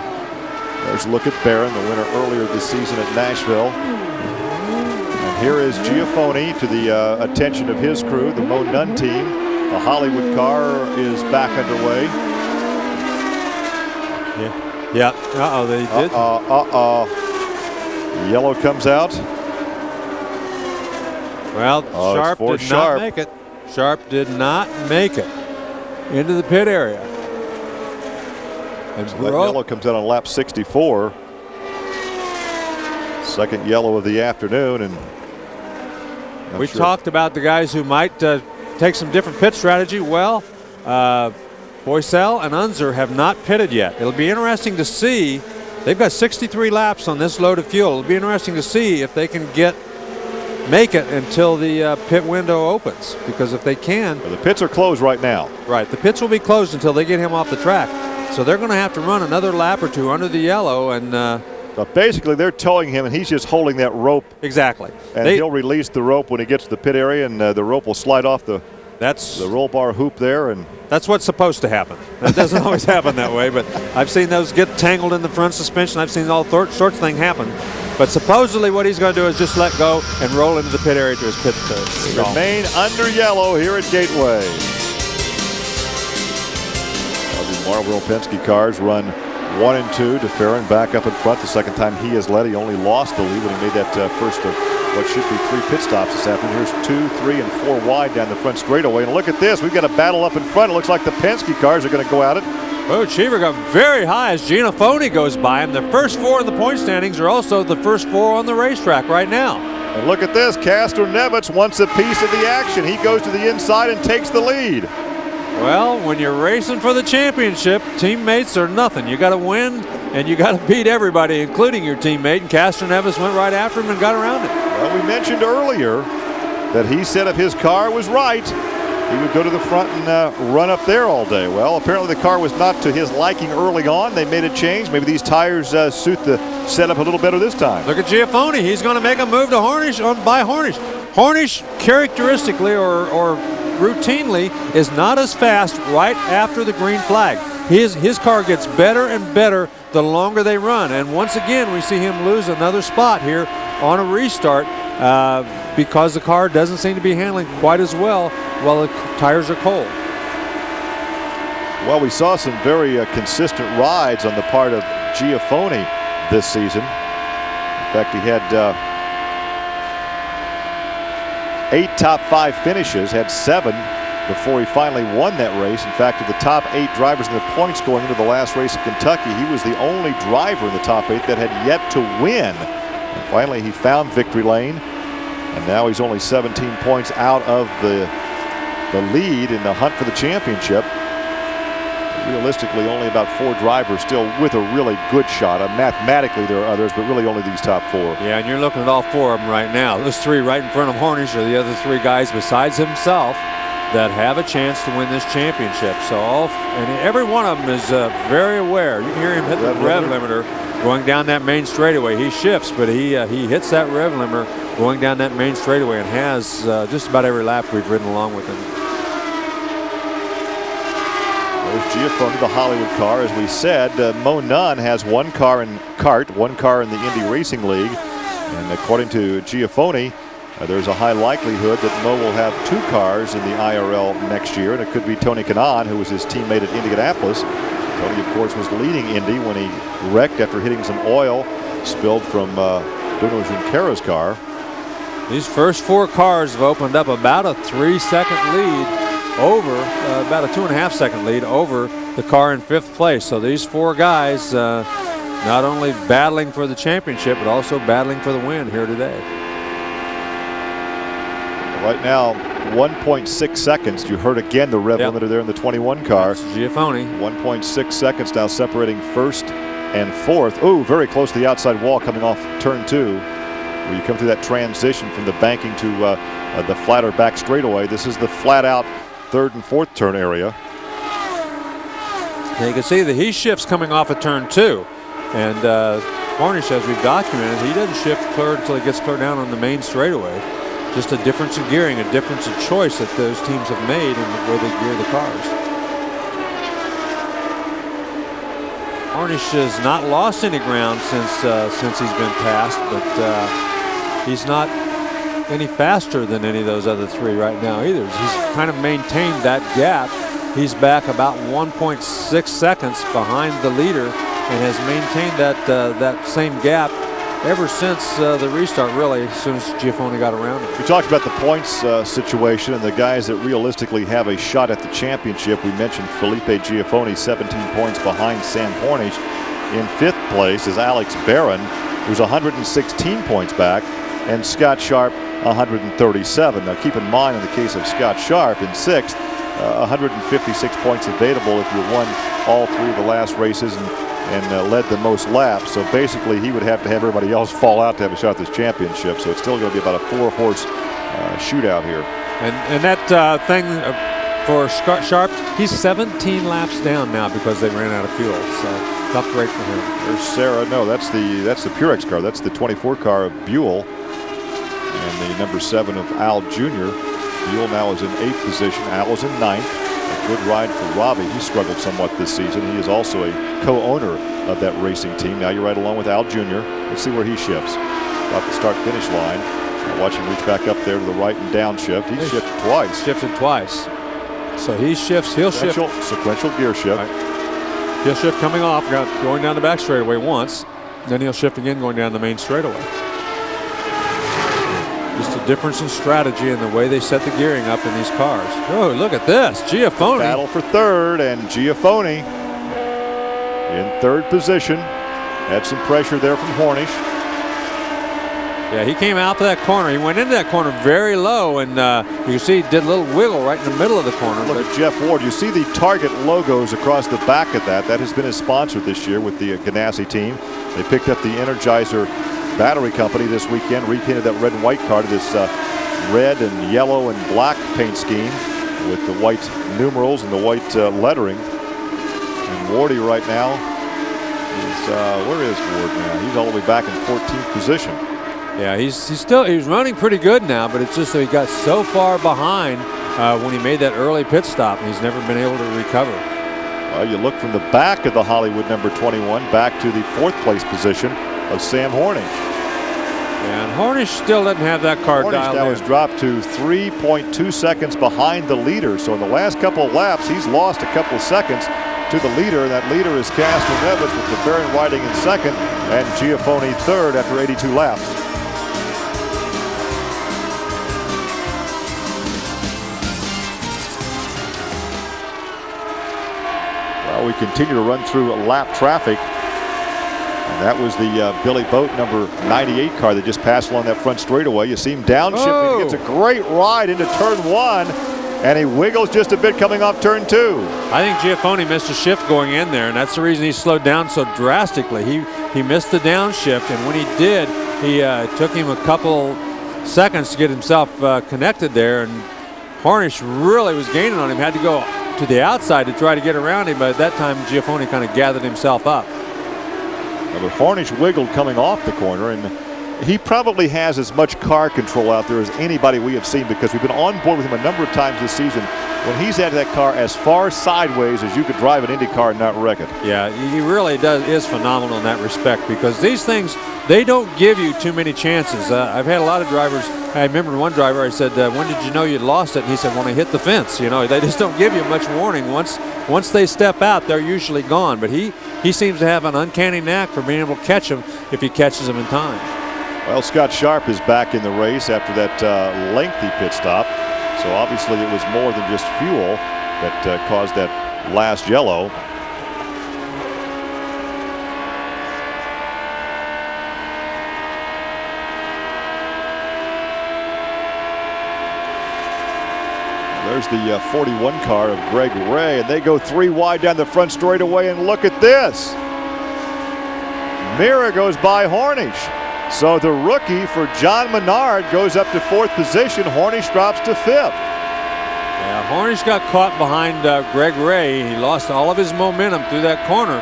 C: There's a look at Barron, the winner earlier this season at Nashville. And here is Giaffoni to the attention of his crew, the Mo Nunn team. The Hollywood car is back underway.
D: Yeah. Uh-oh, they did.
C: Yellow comes out.
D: Well, Sharp did not make it. Sharp did not make it into the pit area. And
C: so that yellow comes out on lap 64. Second yellow of the afternoon. And
D: we talked about the guys who might take some different pit strategy. Well, Boycel and Unser have not pitted yet. It'll be interesting to see. They've got 63 laps on this load of fuel. It'll be interesting to see if they can make it until the pit window opens, because if they can.
C: Well, the pits are closed right now.
D: Right, the pits will be closed until they get him off the track. So they're going to have to run another lap or 2 under the yellow, and
C: but basically they're towing him and he's just holding that rope.
D: Exactly.
C: And he'll release the rope when he gets to the pit area, and the rope will slide off the roll bar hoop there, and
D: that's what's supposed to happen. That doesn't always happen that way, but I've seen those get tangled in the front suspension. I've seen all sorts of things happen. But supposedly what he's going to do is just let go and roll into the pit area to his pit stop.
C: Remain under yellow here at Gateway. The Marlboro Penske cars run 1 and 2. DeFerrin back up in front. The second time he has led. He only lost the lead when he made that first of what should be 3 pit stops this afternoon. Here's 2, 3, and 4 wide down the front straightaway. And look at this. We've got a battle up in front. It looks like the Penske cars are going to go at it.
D: Oh, Cheever got very high as Giaffoni goes by him. The first 4 in the point standings are also the first 4 on the racetrack right now.
C: And look at this, Castroneves wants a piece of the action. He goes to the inside and takes the lead.
D: Well, when you're racing for the championship, teammates are nothing. You got to win, and you got to beat everybody, including your teammate. And Castroneves went right after him and got around it.
C: Well, we mentioned earlier that he said if his car was right, he would go to the front and run up there all day. Well, apparently the car was not to his liking early on. They made a change. Maybe these tires suit the setup a little better this time.
D: Look at Giafone. He's going to make a move to Hornish by Hornish. Hornish characteristically or routinely is not as fast right after the green flag. His car gets better and better the longer they run. And once again, we see him lose another spot here on a restart because the car doesn't seem to be handling quite as well while the tires are cold.
C: Well, we saw some very consistent rides on the part of Giafone this season. In fact, he had 8 top 5 finishes, had 7 before he finally won that race. In fact, of the top 8 drivers in the points going into the last race in Kentucky, he was the only driver in the top 8 that had yet to win. And finally, he found victory lane, and now he's only 17 points out of the lead in the hunt for the championship. Realistically, only about 4 drivers still with a really good shot. Mathematically, there are others, but really only these top 4.
D: Yeah, and you're looking at all 4 of them right now. Those 3 right in front of Hornish are the other 3 guys besides himself that have a chance to win this championship. So every one of them is very aware. You can hear him hit the rev limiter going down that main straightaway. He shifts, but he hits that rev limiter going down that main straightaway and has just about every lap we've ridden along with him.
C: There's Giafone, the Hollywood car. As we said, Mo Nunn has 1 car in kart, 1 car in the Indy Racing League. And according to Giafone, there's a high likelihood that Mo will have 2 cars in the IRL next year. And it could be Tony Kanaan, who was his teammate at Indianapolis. Tony, of course, was leading Indy when he wrecked after hitting some oil spilled from Bruno Junqueira's car.
D: These first 4 cars have opened up about a 3-second lead over, about a 2.5-second lead over the car in 5th place. So these 4 guys not only battling for the championship, but also battling for the win here today.
C: Right now, 1.6 seconds. You heard again the rev limiter there in the 21 car.
D: That's Giafone.
C: 1.6 seconds now separating 1st and 4th. Ooh, very close to the outside wall coming off turn 2. Where you come through that transition from the banking to the flatter back straightaway. This is the flat out 3rd and 4th turn area.
D: Now you can see that he shifts coming off of turn 2. And Hornish, as we've documented, he doesn't shift clear until he gets clear down on the main straightaway. Just a difference in gearing, a difference in choice that those teams have made in the way they gear the cars. Hornish has not lost any ground since he's been passed, but he's not any faster than any of those other 3 right now either. He's kind of maintained that gap. He's back about 1.6 seconds behind the leader and has maintained that same gap ever since the restart, really, as soon as Giafone got around him.
C: We talked about the points situation and the guys that realistically have a shot at the championship. We mentioned Felipe Giafone, 17 points behind Sam Hornish. In 5th place is Alex Barron, who's 116 points back, and Scott Sharp, 137. Now, keep in mind, in the case of Scott Sharp, in 6th, 156 points available if you won all 3 of the last races and led the most laps. So basically, he would have to have everybody else fall out to have a shot at this championship. So it's still going to be about a 4-horse shootout here.
D: And that thing for Scott Sharp, he's 17 laps down now because they ran out of fuel. So tough break for him.
C: There's Sarah. No, that's the Purex car. That's the 24 car of Buell and the number 7 of Al Jr. Buell now is in 8th position. Al is in 9th. A good ride for Robbie. He struggled somewhat this season. He is also a co-owner of that racing team. Now you ride along with Al Jr. Let's see where he shifts. About the start-finish line. Watch him reach back up there to the right and downshift. He shifted twice.
D: Shifted twice. So he shifts. He'll shift.
C: Sequential gear shift.
D: Right. He'll shift coming off, going down the back straightaway once. Then he'll shift again going down the main straightaway. Just a difference in strategy and the way they set the gearing up in these cars. Oh, look at this. Giafone.
C: Battle for 3rd, and Giafone in 3rd position. Had some pressure there from Hornish.
D: Yeah, he came out for that corner. He went into that corner very low, and you can see he did a little wiggle right in the middle of the corner.
C: Look at Jeff Ward. You see the Target logos across the back of that. That has been his sponsor this year with the Ganassi team. They picked up the Energizer Battery Company this weekend, repainted that red and white car to this red and yellow and black paint scheme with the white numerals and the white lettering. And Wardy right now is, where is Ward now? He's all the way back in 14th position.
D: Yeah, he's running pretty good now, but it's just that he got so far behind when he made that early pit stop, and he's never been able to recover.
C: Well, you look from the back of the Hollywood number 21 back to the 4th place position of Sam Hornish.
D: And Hornish still doesn't have that car dialed in.
C: Hornish now has dropped to 3.2 seconds behind the leader. So in the last couple of laps, he's lost a couple of seconds to the leader. And that leader is Castro Neves with LeBaron riding in second and Giafoni third after 82 laps. Well, we continue to run through lap traffic. And that was the Billy Boat number 98 car that just passed along that front straightaway. You see him downshifting. He gets a great ride into turn 1, and he wiggles just a bit coming off turn 2.
D: I think Giafoni missed a shift going in there, and that's the reason he slowed down so drastically. He missed the downshift, and when he did, he took him a couple seconds to get himself connected there, and Hornish really was gaining on him. Had to go to the outside to try to get around him, but at that time Giafoni kind of gathered himself up.
C: But Hornish wiggled coming off the corner, and he probably has as much car control out there as anybody we have seen, because we've been on board with him a number of times this season when he's had that car as far sideways as you could drive an Indy car and not wreck it.
D: Yeah, he really is phenomenal in that respect, because these things, they don't give you too many chances. I've had a lot of drivers. I remember one driver, I said, when did you know you'd lost it? And he said, when I hit the fence. You know, they just don't give you much warning. Once they step out, they're usually gone. But he seems to have an uncanny knack for being able to catch them if he catches them in time.
C: Well, Scott Sharp is back in the race after that lengthy pit stop. So obviously it was more than just fuel that caused that last yellow. There's the 41 car of Greg Ray, and they go 3 wide down the front straightaway, and look at this. Mira goes by Hornish. So the rookie for John Menard goes up to 4th position. Hornish drops to 5th.
D: Yeah, Hornish got caught behind Greg Ray. He lost all of his momentum through that corner.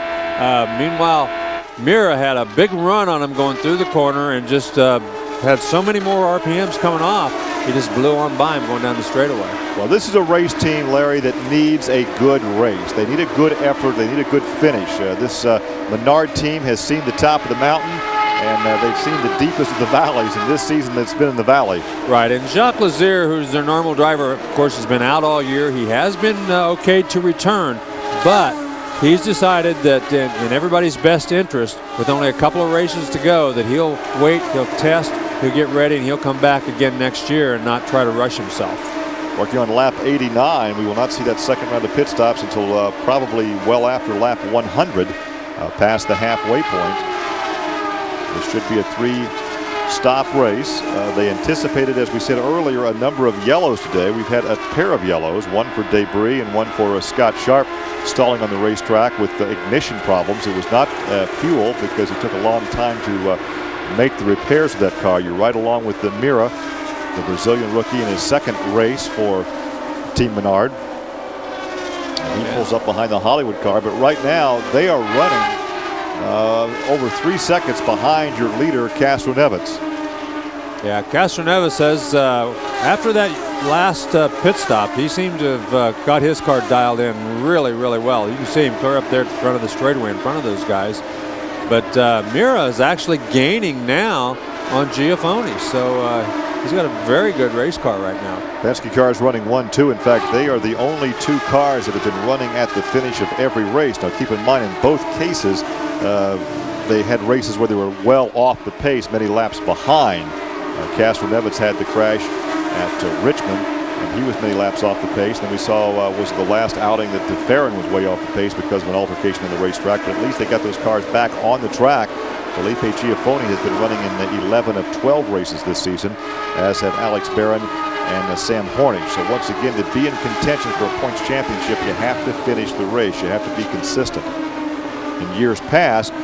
D: Meanwhile, Mira had a big run on him going through the corner and just had so many more RPMs coming off. He just blew on by him going down the straightaway.
C: Well, this is a race team, Larry, that needs a good race. They need a good effort. They need a good finish. This Menard team has seen the top of the mountain, and they've seen the deepest of the valleys in this season that's been in the valley.
D: Right, and Jacques Lazier, who's their normal driver, of course, has been out all year. He has been okay to return, but he's decided that in everybody's best interest, with only a couple of races to go, that he'll wait, he'll test, he'll get ready, and he'll come back again next year and not try to rush himself.
C: Working on lap 89, we will not see that second round of pit stops until probably well after lap 100, past the halfway point. This should be a 3-stop race. They anticipated, as we said earlier, a number of yellows today. We've had a pair of yellows, one for Debris and one for Scott Sharp, stalling on the racetrack with ignition problems. It was not fuel, because it took a long time to make the repairs of that car. You're right along with the Mira, the Brazilian rookie, in his second race for Team Menard. And he pulls up behind the Hollywood car, but right now they are running over 3 seconds behind your leader, Castro Neves.
D: Yeah, Castro Neves says after that last pit stop, he seemed to have got his car dialed in really, really well. You can see him clear up there at the front of the straightaway in front of those guys. But Mira is actually gaining now on Giafoni, so he's got a very good race car right now.
C: Penske car is running 1-2. In fact, they are the only 2 cars that have been running at the finish of every race. Now, keep in mind, in both cases, they had races where they were well off the pace, many laps behind. Castro Neves had the crash at Richmond, and he was many laps off the pace. And then we saw was the last outing that DeFerrin was way off the pace because of an altercation in the racetrack. But at least they got those cars back on the track Felipe Giafoni has been running in 11 of 12 races this season, as have Alex Barron and Sam Hornish. So once again, to be in contention for a points championship, you have to finish the race. You have to be consistent. In years past,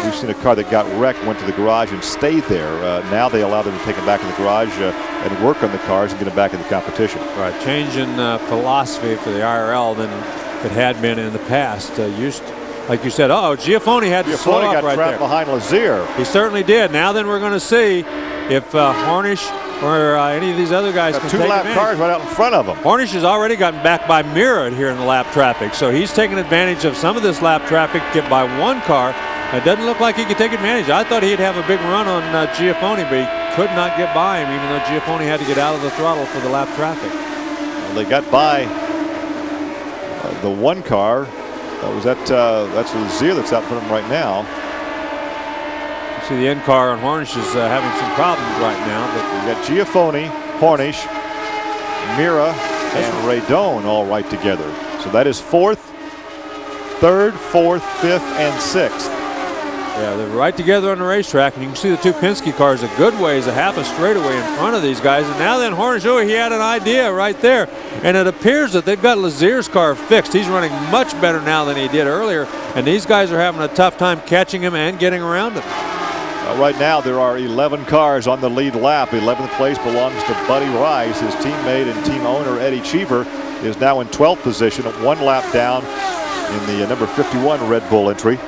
C: we've seen a car that got wrecked, went to the garage and stayed there. Now they allow them to take them back in the garage and work on the cars and get them back in the competition.
D: Right, change in philosophy for the IRL than it had been in the past. Like you said, Giafoni had to slow up right there.
C: Behind Lazier.
D: He certainly did. Now then we're going to see if Hornish or any of these other guys can take advantage.
C: 2 lap cars right out in front of him.
D: Hornish has already gotten back by Mira here in the lap traffic, so he's taking advantage of some of this lap traffic to get by one car. It doesn't look like he could take advantage. I thought he'd have a big run on Giafoni, but he could not get by him, even though Giafoni had to get out of the throttle for the lap traffic.
C: Well, they got by the one car. That's Lazier that's out in front of him right now.
D: You see the end car on Hornish is having some problems right now. But
C: we got Giafoni, Hornish, Mira, and Raydon all right together. So that is 4th, 3rd, 4th, 5th, and 6th.
D: Yeah, they're right together on the racetrack, and you can see the two Penske cars a good ways, a half a straightaway in front of these guys. And now then Hornish, he had an idea right there. And it appears that they've got Lazier's car fixed. He's running much better now than he did earlier, and these guys are having a tough time catching him and getting around him.
C: Right now there are 11 cars on the lead lap. 11th place belongs to Buddy Rice. His teammate and team owner Eddie Cheever is now in 12th position, 1 lap down in the number 51 Red Bull entry.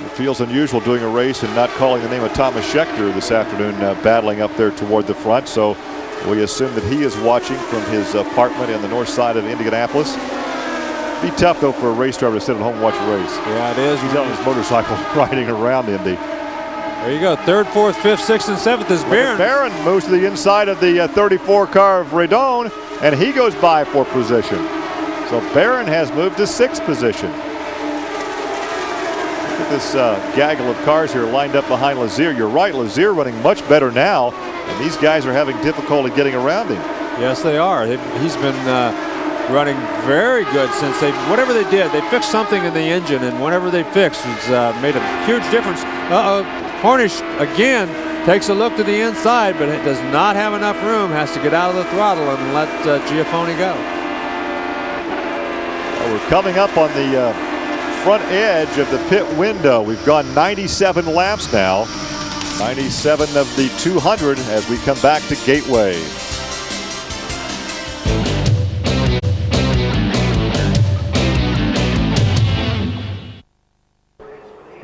C: It feels unusual doing a race and not calling the name of Thomas Scheckter this afternoon, battling up there toward the front. So we assume that he is watching from his apartment on the north side of Indianapolis. Be tough though for a race driver to sit at home and watch a race.
D: Yeah, it is.
C: He's on his motorcycle riding around Indy.
D: There you go. 3rd, 4th, 5th, 6th, and 7th is Barron.
C: Barron moves to the inside of the 34 car of Raydon, and he goes by for position. So Barron has moved to 6th position. Look at this gaggle of cars here lined up behind Lazier. You're right, Lazier running much better now, and these guys are having difficulty getting around him.
D: Yes, they are. He's been running very good since whatever they did, they fixed something in the engine, and whatever they fixed has made a huge difference. Hornish again takes a look to the inside, but it does not have enough room, has to get out of the throttle and let Giafoni go.
C: Well, we're coming up on the front edge of the pit window. We've gone 97 laps now, 97 of the 200 as we come back to Gateway.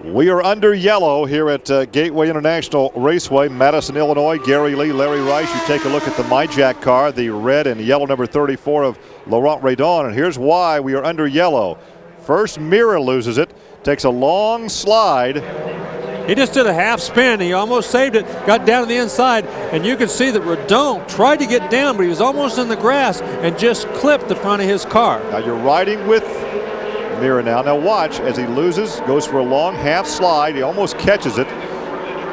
C: We are under yellow here at Gateway International Raceway, Madison, Illinois. Gary Lee, Larry Rice. You take a look at the MyJack car, the red and yellow number 34 of Laurent Raydon. And here's why we are under yellow. First, Mira loses it, takes a long slide.
D: He just did a half spin. He almost saved it, got down to the inside, and you can see that Raydon tried to get down, but he was almost in the grass and just clipped the front of his car.
C: Now you're riding with Mira now. Now watch as he loses, goes for a long half slide. He almost catches it,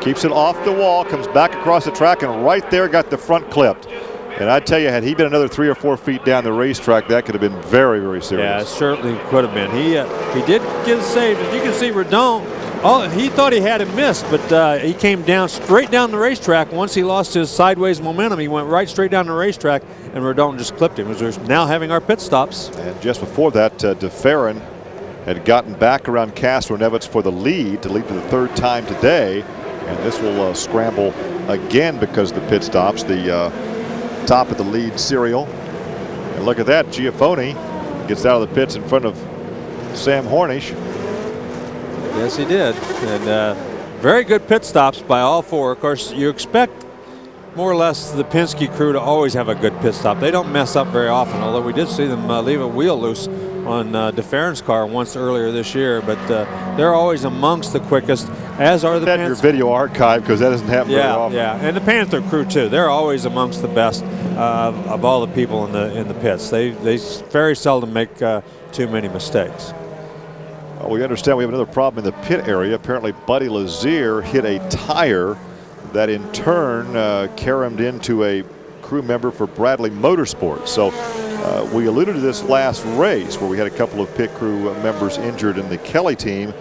C: keeps it off the wall, comes back across the track, and right there got the front clipped. And I tell you, had he been another 3 or 4 feet down the racetrack, that could have been very, very serious.
D: Yeah, it certainly could have been. He did get saved. As you can see, Raydon, he thought he had it missed, but he came down straight down the racetrack. Once he lost his sideways momentum, he went right straight down the racetrack, and Raydon just clipped him. We're now having our pit stops.
C: And just before that, DeFerrin had gotten back around Castro Nevitz for the lead to lead for the 3rd time today. And this will scramble again because of the pit stops. The top of the lead serial. And look at that, Giafoni gets out of the pits in front of Sam Hornish.
D: Yes, he did. And very good pit stops by all 4. Of course, you expect more or less the Penske crew to always have a good pit stop. They don't mess up very often, although we did see them leave a wheel loose on DeFerrin's car once earlier this year, but they're always amongst the quickest, as are the Panther.
C: Your video archive, because that doesn't happen very often.
D: Yeah, and the Panther crew too. They're always amongst the best of all the people in the pits. They very seldom make too many mistakes.
C: Well, we understand we have another problem in the pit area. Apparently, Buddy Lazier hit a tire that in turn caromed into a crew member for Bradley Motorsports. So we alluded to this last race where we had a couple of pit crew members injured in the Kelly team.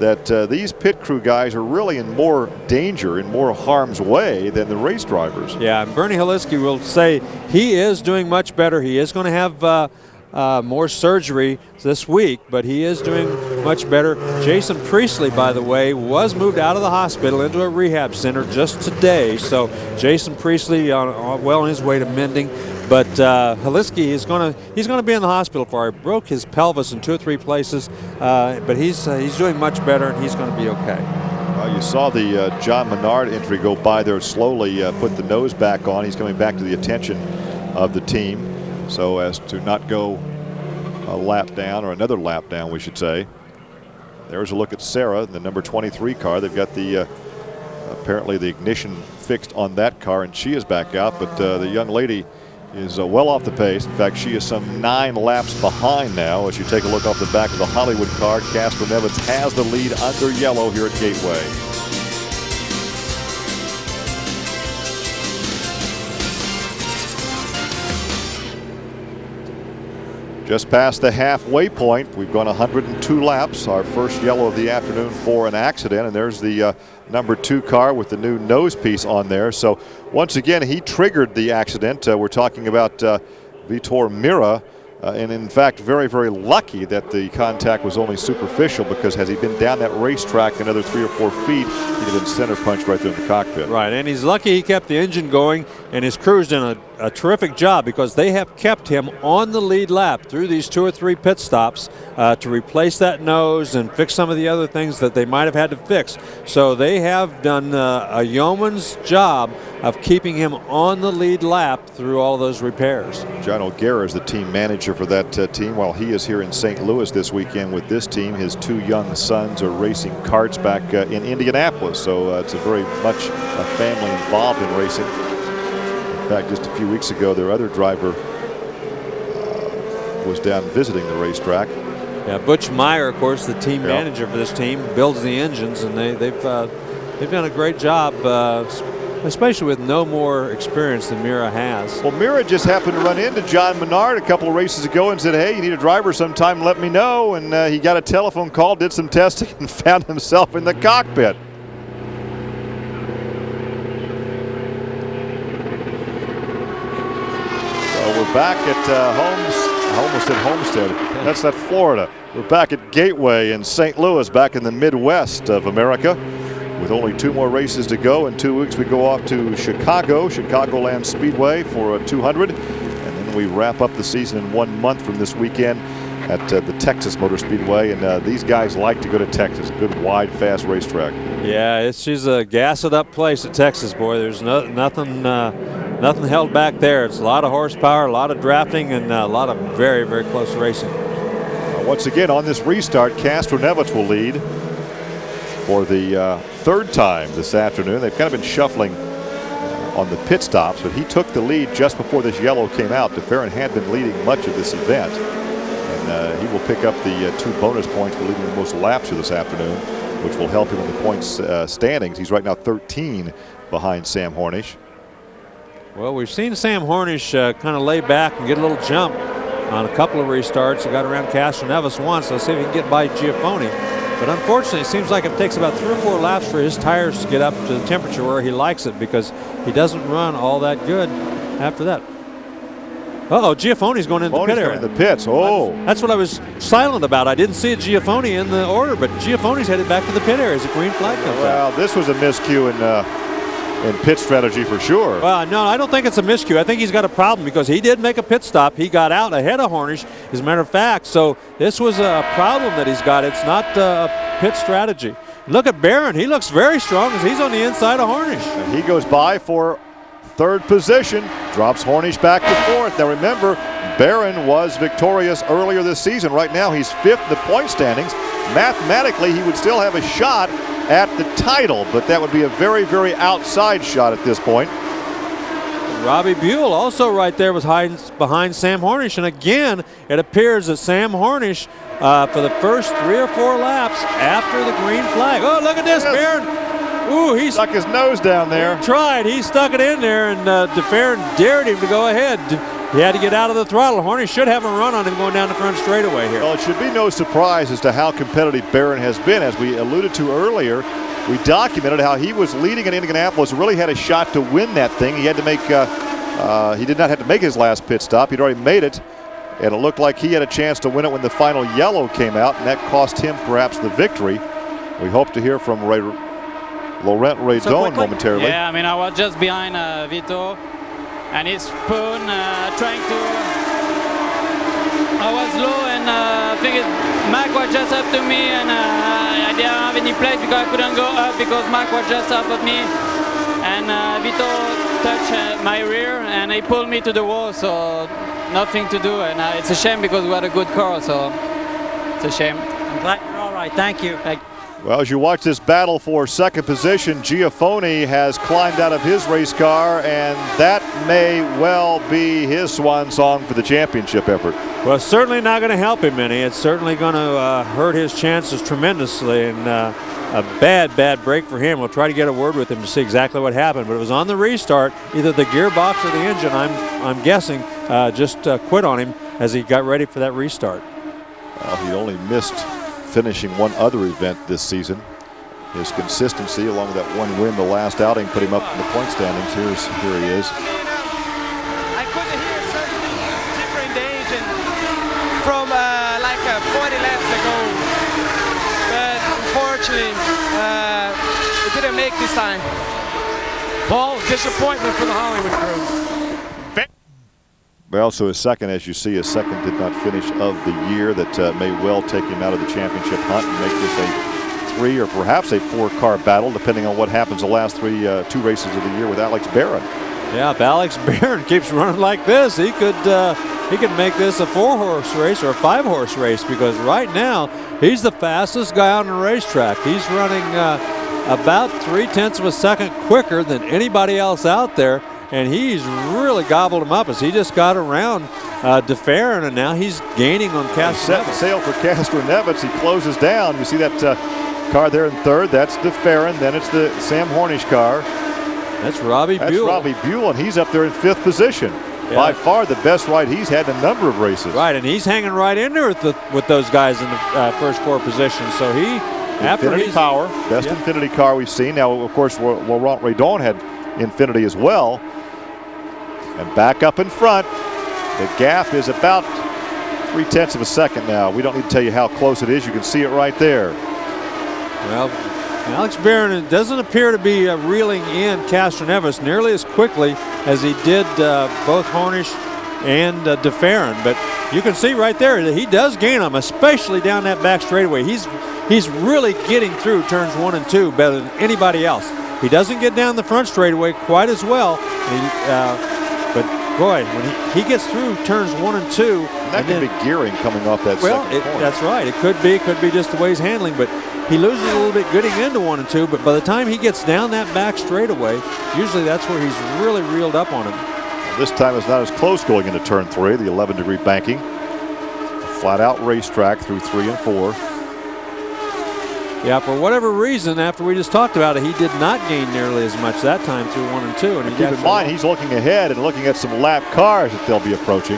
C: that these pit crew guys are really in more danger, in more harm's way than the race drivers.
D: Yeah, and Bernie Holiski will say he is doing much better. He is going to have more surgery this week, but he is doing much better. Jason Priestley, by the way, was moved out of the hospital into a rehab center just today. So Jason Priestley well on his way to mending. But Holiski is he's gonna be in the hospital for it. Broke his pelvis in 2 or 3 places, but he's doing much better and he's going to be okay.
C: You saw the John Menard entry go by there slowly, put the nose back on. He's coming back to the attention of the team so as to not go a lap down, or another lap down, we should say. There's a look at Sarah, the number 23 car. They've got the apparently the ignition fixed on that car, and she is back out. But the young lady is well off the pace. In fact, she is some 9 laps behind now. As you take a look off the back of the Hollywood car, Casper Nevins has the lead under yellow here at Gateway. Just past the halfway point, we've gone 102 laps. Our first yellow of the afternoon for an accident, and there's the number 2 car with the new nose piece on there. So once again, he triggered the accident. We're talking about Vitor Mira, and in fact, very, very lucky that the contact was only superficial, because has he been down that racetrack another 3 or 4 feet, he'd have been center punched right there in the cockpit.
D: Right, and he's lucky he kept the engine going, and his crew's done a terrific job, because they have kept him on the lead lap through these 2 or 3 pit stops to replace that nose and fix some of the other things that they might have had to fix. So they have done a yeoman's job of keeping him on the lead lap through all those repairs.
C: John O'Gara is the team manager for that team, while he is here in St. Louis this weekend with this team. His 2 young sons are racing karts back in Indianapolis, so it's a very much a family involved in racing. In fact, just a few weeks ago, their other driver was down visiting the racetrack.
D: Yeah, Butch Meyer, of course, the team manager for this team, builds the engines, and they've done a great job, especially with no more experience than Mira has.
C: Well, Mira just happened to run into John Menard a couple of races ago and said, hey, you need a driver sometime, let me know. And he got a telephone call, did some testing, and found himself in the cockpit. We're back at almost at Homestead. That's not Florida. We're back at Gateway in St. Louis, back in the Midwest of America. With only 2 more races to go. In 2 weeks, we go off to Chicagoland Speedway for a 200. And then we wrap up the season in 1 month from this weekend at the Texas Motor Speedway. And these guys like to go to Texas. Good, wide, fast racetrack.
D: Yeah, she's a gas-it-up place at Texas, boy. There's nothing held back there. It's a lot of horsepower, a lot of drafting, and a lot of very, very close racing.
C: Once again, on this restart, Castro Nevitz will lead for the 3rd time this afternoon. They've kind of been shuffling on the pit stops, but he took the lead just before this yellow came out. DeFerrin had been leading much of this event, and he will pick up the 2 bonus points for leading the most laps of this afternoon, which will help him in the points standings. He's right now 13 behind Sam Hornish.
D: Well, we've seen Sam Hornish kind of lay back and get a little jump on a couple of restarts. He got around Castro Nevitz once. Let's see if he can get by Giafoni. But unfortunately, it seems like it takes about 3 or 4 laps for his tires to get up to the temperature where he likes it, because he doesn't run all that good after that. Uh-oh, Giafoni's going into the pit area.
C: In the pits. Oh.
D: That's what I was silent about. I didn't see a Giafoni in the order, but Giafoni's headed back to the pit area as the green flag comes out.
C: Well, this was a miscue in pit strategy for sure.
D: Well, no, I don't think it's a miscue. I think he's got a problem, because he did make a pit stop. He got out ahead of Hornish, as a matter of fact. So this was a problem that he's got. It's not a pit strategy. Look at Barron. He looks very strong as he's on the inside of Hornish.
C: And he goes by for 3rd position, drops Hornish back to 4th. Now remember, Barron was victorious earlier this season. Right now he's 5th in the point standings. Mathematically, he would still have a shot at the title, but that would be a very, very outside shot at this point.
D: Robbie Buell also right there was hiding behind Sam Hornish, and again it appears that Sam Hornish for the first 3 or 4 laps after the green flag. Oh, look at this, Barron. Ooh, he
C: stuck his nose down there.
D: He tried. He stuck it in there, and DeFerrin dared him to go ahead. He had to get out of the throttle. Hornish should have a run on him going down the front straightaway here.
C: Well, it should be no surprise as to how competitive Barron has been. As we alluded to earlier, we documented how he was leading in Indianapolis, really had a shot to win that thing. He had to make, he did not have to make his last pit stop. He'd already made it, and it looked like he had a chance to win it when the final yellow came out, and that cost him perhaps the victory. We hope to hear from Laurent Raydon momentarily.
E: Yeah, I mean, I was just behind Vito, and his spoon trying to. I was low, and I think Mac was just up to me, and I didn't have any place because I couldn't go up because Mac was just up at me, and Vito touched my rear, and he pulled me to the wall, so nothing to do, and it's a shame because we had a good car, so it's a shame.
F: I'm glad you're all right. Thank you.
C: Well, as you watch this battle for second position, Giafoni has climbed out of his race car, and that may well be his swan song for the championship effort.
D: Well, it's certainly not going to help him any. It's certainly going to hurt his chances tremendously, and a bad break for him. We'll try to get a word with him to see exactly what happened, but it was on the restart. Either the gearbox or the engine, I'm guessing, just quit on him as he got ready for that restart.
C: Well, he only missed finishing one other event this season. His consistency, along with that one win the last outing, put him up in the point standings. Here he is.
G: I couldn't hear certain different days and from like 40 laps ago, but unfortunately it didn't make this time.
H: Paul, disappointment for the Hollywood crew.
C: Well, so his second, as you see, his second did not finish of the year. That may well take him out of the championship hunt and make this a 3 or perhaps a 4-car battle, depending on what happens the last two races of the year with Alex Barron.
D: Yeah, if Alex Barron keeps running like this, he could make this a 4-horse race or a 5-horse race, because right now he's the fastest guy on the racetrack. He's running about 0.3 of a second quicker than anybody else out there. And he's really gobbled him up as he just got around DeFerrin, and now he's gaining on Castroneves.
C: Set sail for Castroneves. He closes down. You see that car there in third. That's DeFerrin. Then it's the Sam Hornish car.
D: That's Robbie Buell.
C: That's Robbie Buell, and he's up there in 5th position. Yeah. By far the best ride he's had in a number of races.
D: Right, and he's hanging right in there with those guys in the first 4 positions. So he,
C: Infinity power, best Infinity car we've seen. Now, of course, Laurent Raydon had Infinity as well. And back up in front, the gap is about 0.3 of a second now. We don't need to tell you how close it is. You can see it right there.
D: Well, Alex Barron doesn't appear to be reeling in Castroneves nearly as quickly as he did both Hornish and DeFerrin. But you can see right there that he does gain them, especially down that back straightaway. He's really getting through turns 1 and 2 better than anybody else. He doesn't get down the front straightaway quite as well. But boy, when he gets through turns 1 and 2,
C: that could be gearing coming off that second point.
D: That's right. It could be just the way he's handling. But he loses a little bit getting into 1 and 2. But by the time he gets down that back straightaway, usually that's where he's really reeled up on him.
C: This time it's not as close going into turn 3, the 11-degree banking. A flat-out racetrack through 3 and 4.
D: Yeah, for whatever reason, after we just talked about it, he did not gain nearly as much that time through 1 and 2. And
C: keep in mind, he's looking ahead and looking at some lap cars that they'll be approaching.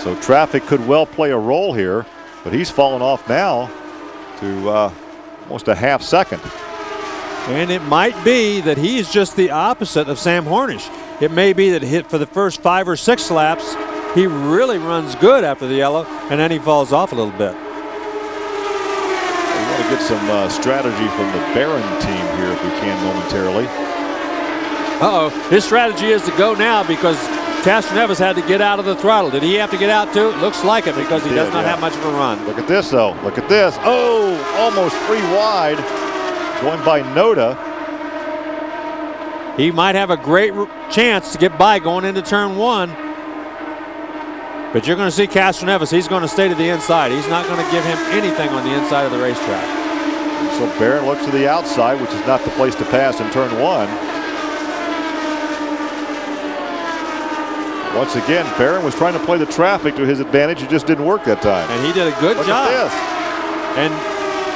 C: So traffic could well play a role here, but he's fallen off now to almost a half second.
D: And it might be that he's just the opposite of Sam Hornish. It may be that for the first 5 or 6 laps, he really runs good after the yellow, and then he falls off a little bit.
C: Get some strategy from the Barron team here if we can momentarily.
D: His strategy is to go now because Castroneves had to get out of the throttle. Did he have to get out too? It looks like it because he does not have much of a run.
C: Look at this though. Look at this. Oh, almost 3 wide. Going by Noda.
D: He might have a great chance to get by going into turn 1. But you're going to see Castroneves. He's going to stay to the inside. He's not going to give him anything on the inside of the racetrack.
C: So Barron looks to the outside, which is not the place to pass in turn 1. Once again, Barron was trying to play the traffic to his advantage. It just didn't work that time.
D: And he did a good job.
C: Look at this.
D: And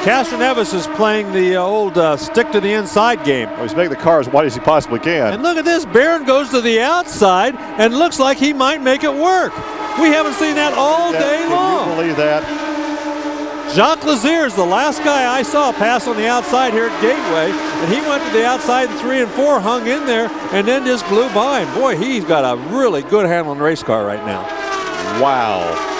D: Castroneves is playing the old stick to the inside game.
C: Well, he's making the car as wide as he possibly can.
D: And look at this. Barron goes to the outside and looks like he might make it work. We haven't seen that all day long.
C: Can you believe that?
D: Jacques Lazier is the last guy I saw pass on the outside here at Gateway, and he went to the outside in 3 and 4, hung in there, and then just blew by. And boy, he's got a really good handling race car right now.
C: Wow.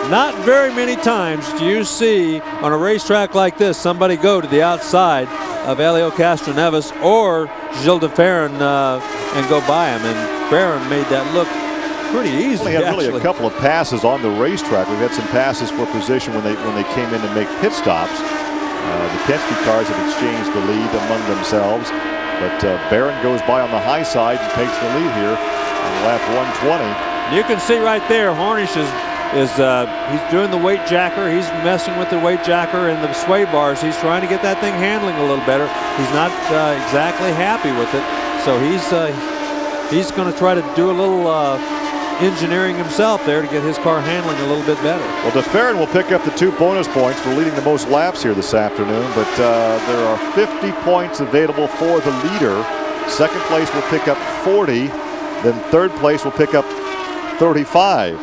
D: Not very many times do you see on a racetrack like this somebody go to the outside of Helio Castroneves or Gilles de Ferran and go by him. And Barron made that look pretty easy.
C: We had really a couple of passes on the racetrack. We've had some passes for position when they came in to make pit stops. The Penske cars have exchanged the lead among themselves, but Barron goes by on the high side and takes the lead here on lap 120.
D: You can see right there, Hornish is he's doing the weight jacker. He's messing with the weight jacker and the sway bars. He's trying to get that thing handling a little better. He's not exactly happy with it, so he's going to try to do a little engineering himself there to get his car handling a little bit better.
C: Well, de Ferran will pick up the 2 bonus points for leading the most laps here this afternoon, but there are 50 points available for the leader. Second place will pick up 40, then third place will pick up 35.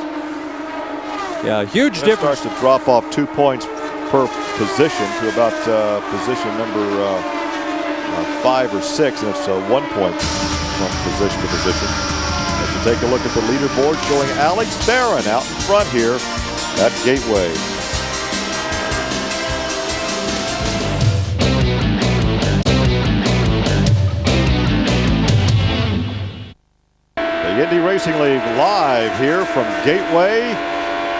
D: Yeah, huge
C: that
D: difference.
C: Starts to drop off 2 points per position to about position number 5 or 6, and it's 1 point from position to position. As you take a look at the leaderboard showing Alex Barron out in front here at Gateway. The Indy Racing League live here from Gateway,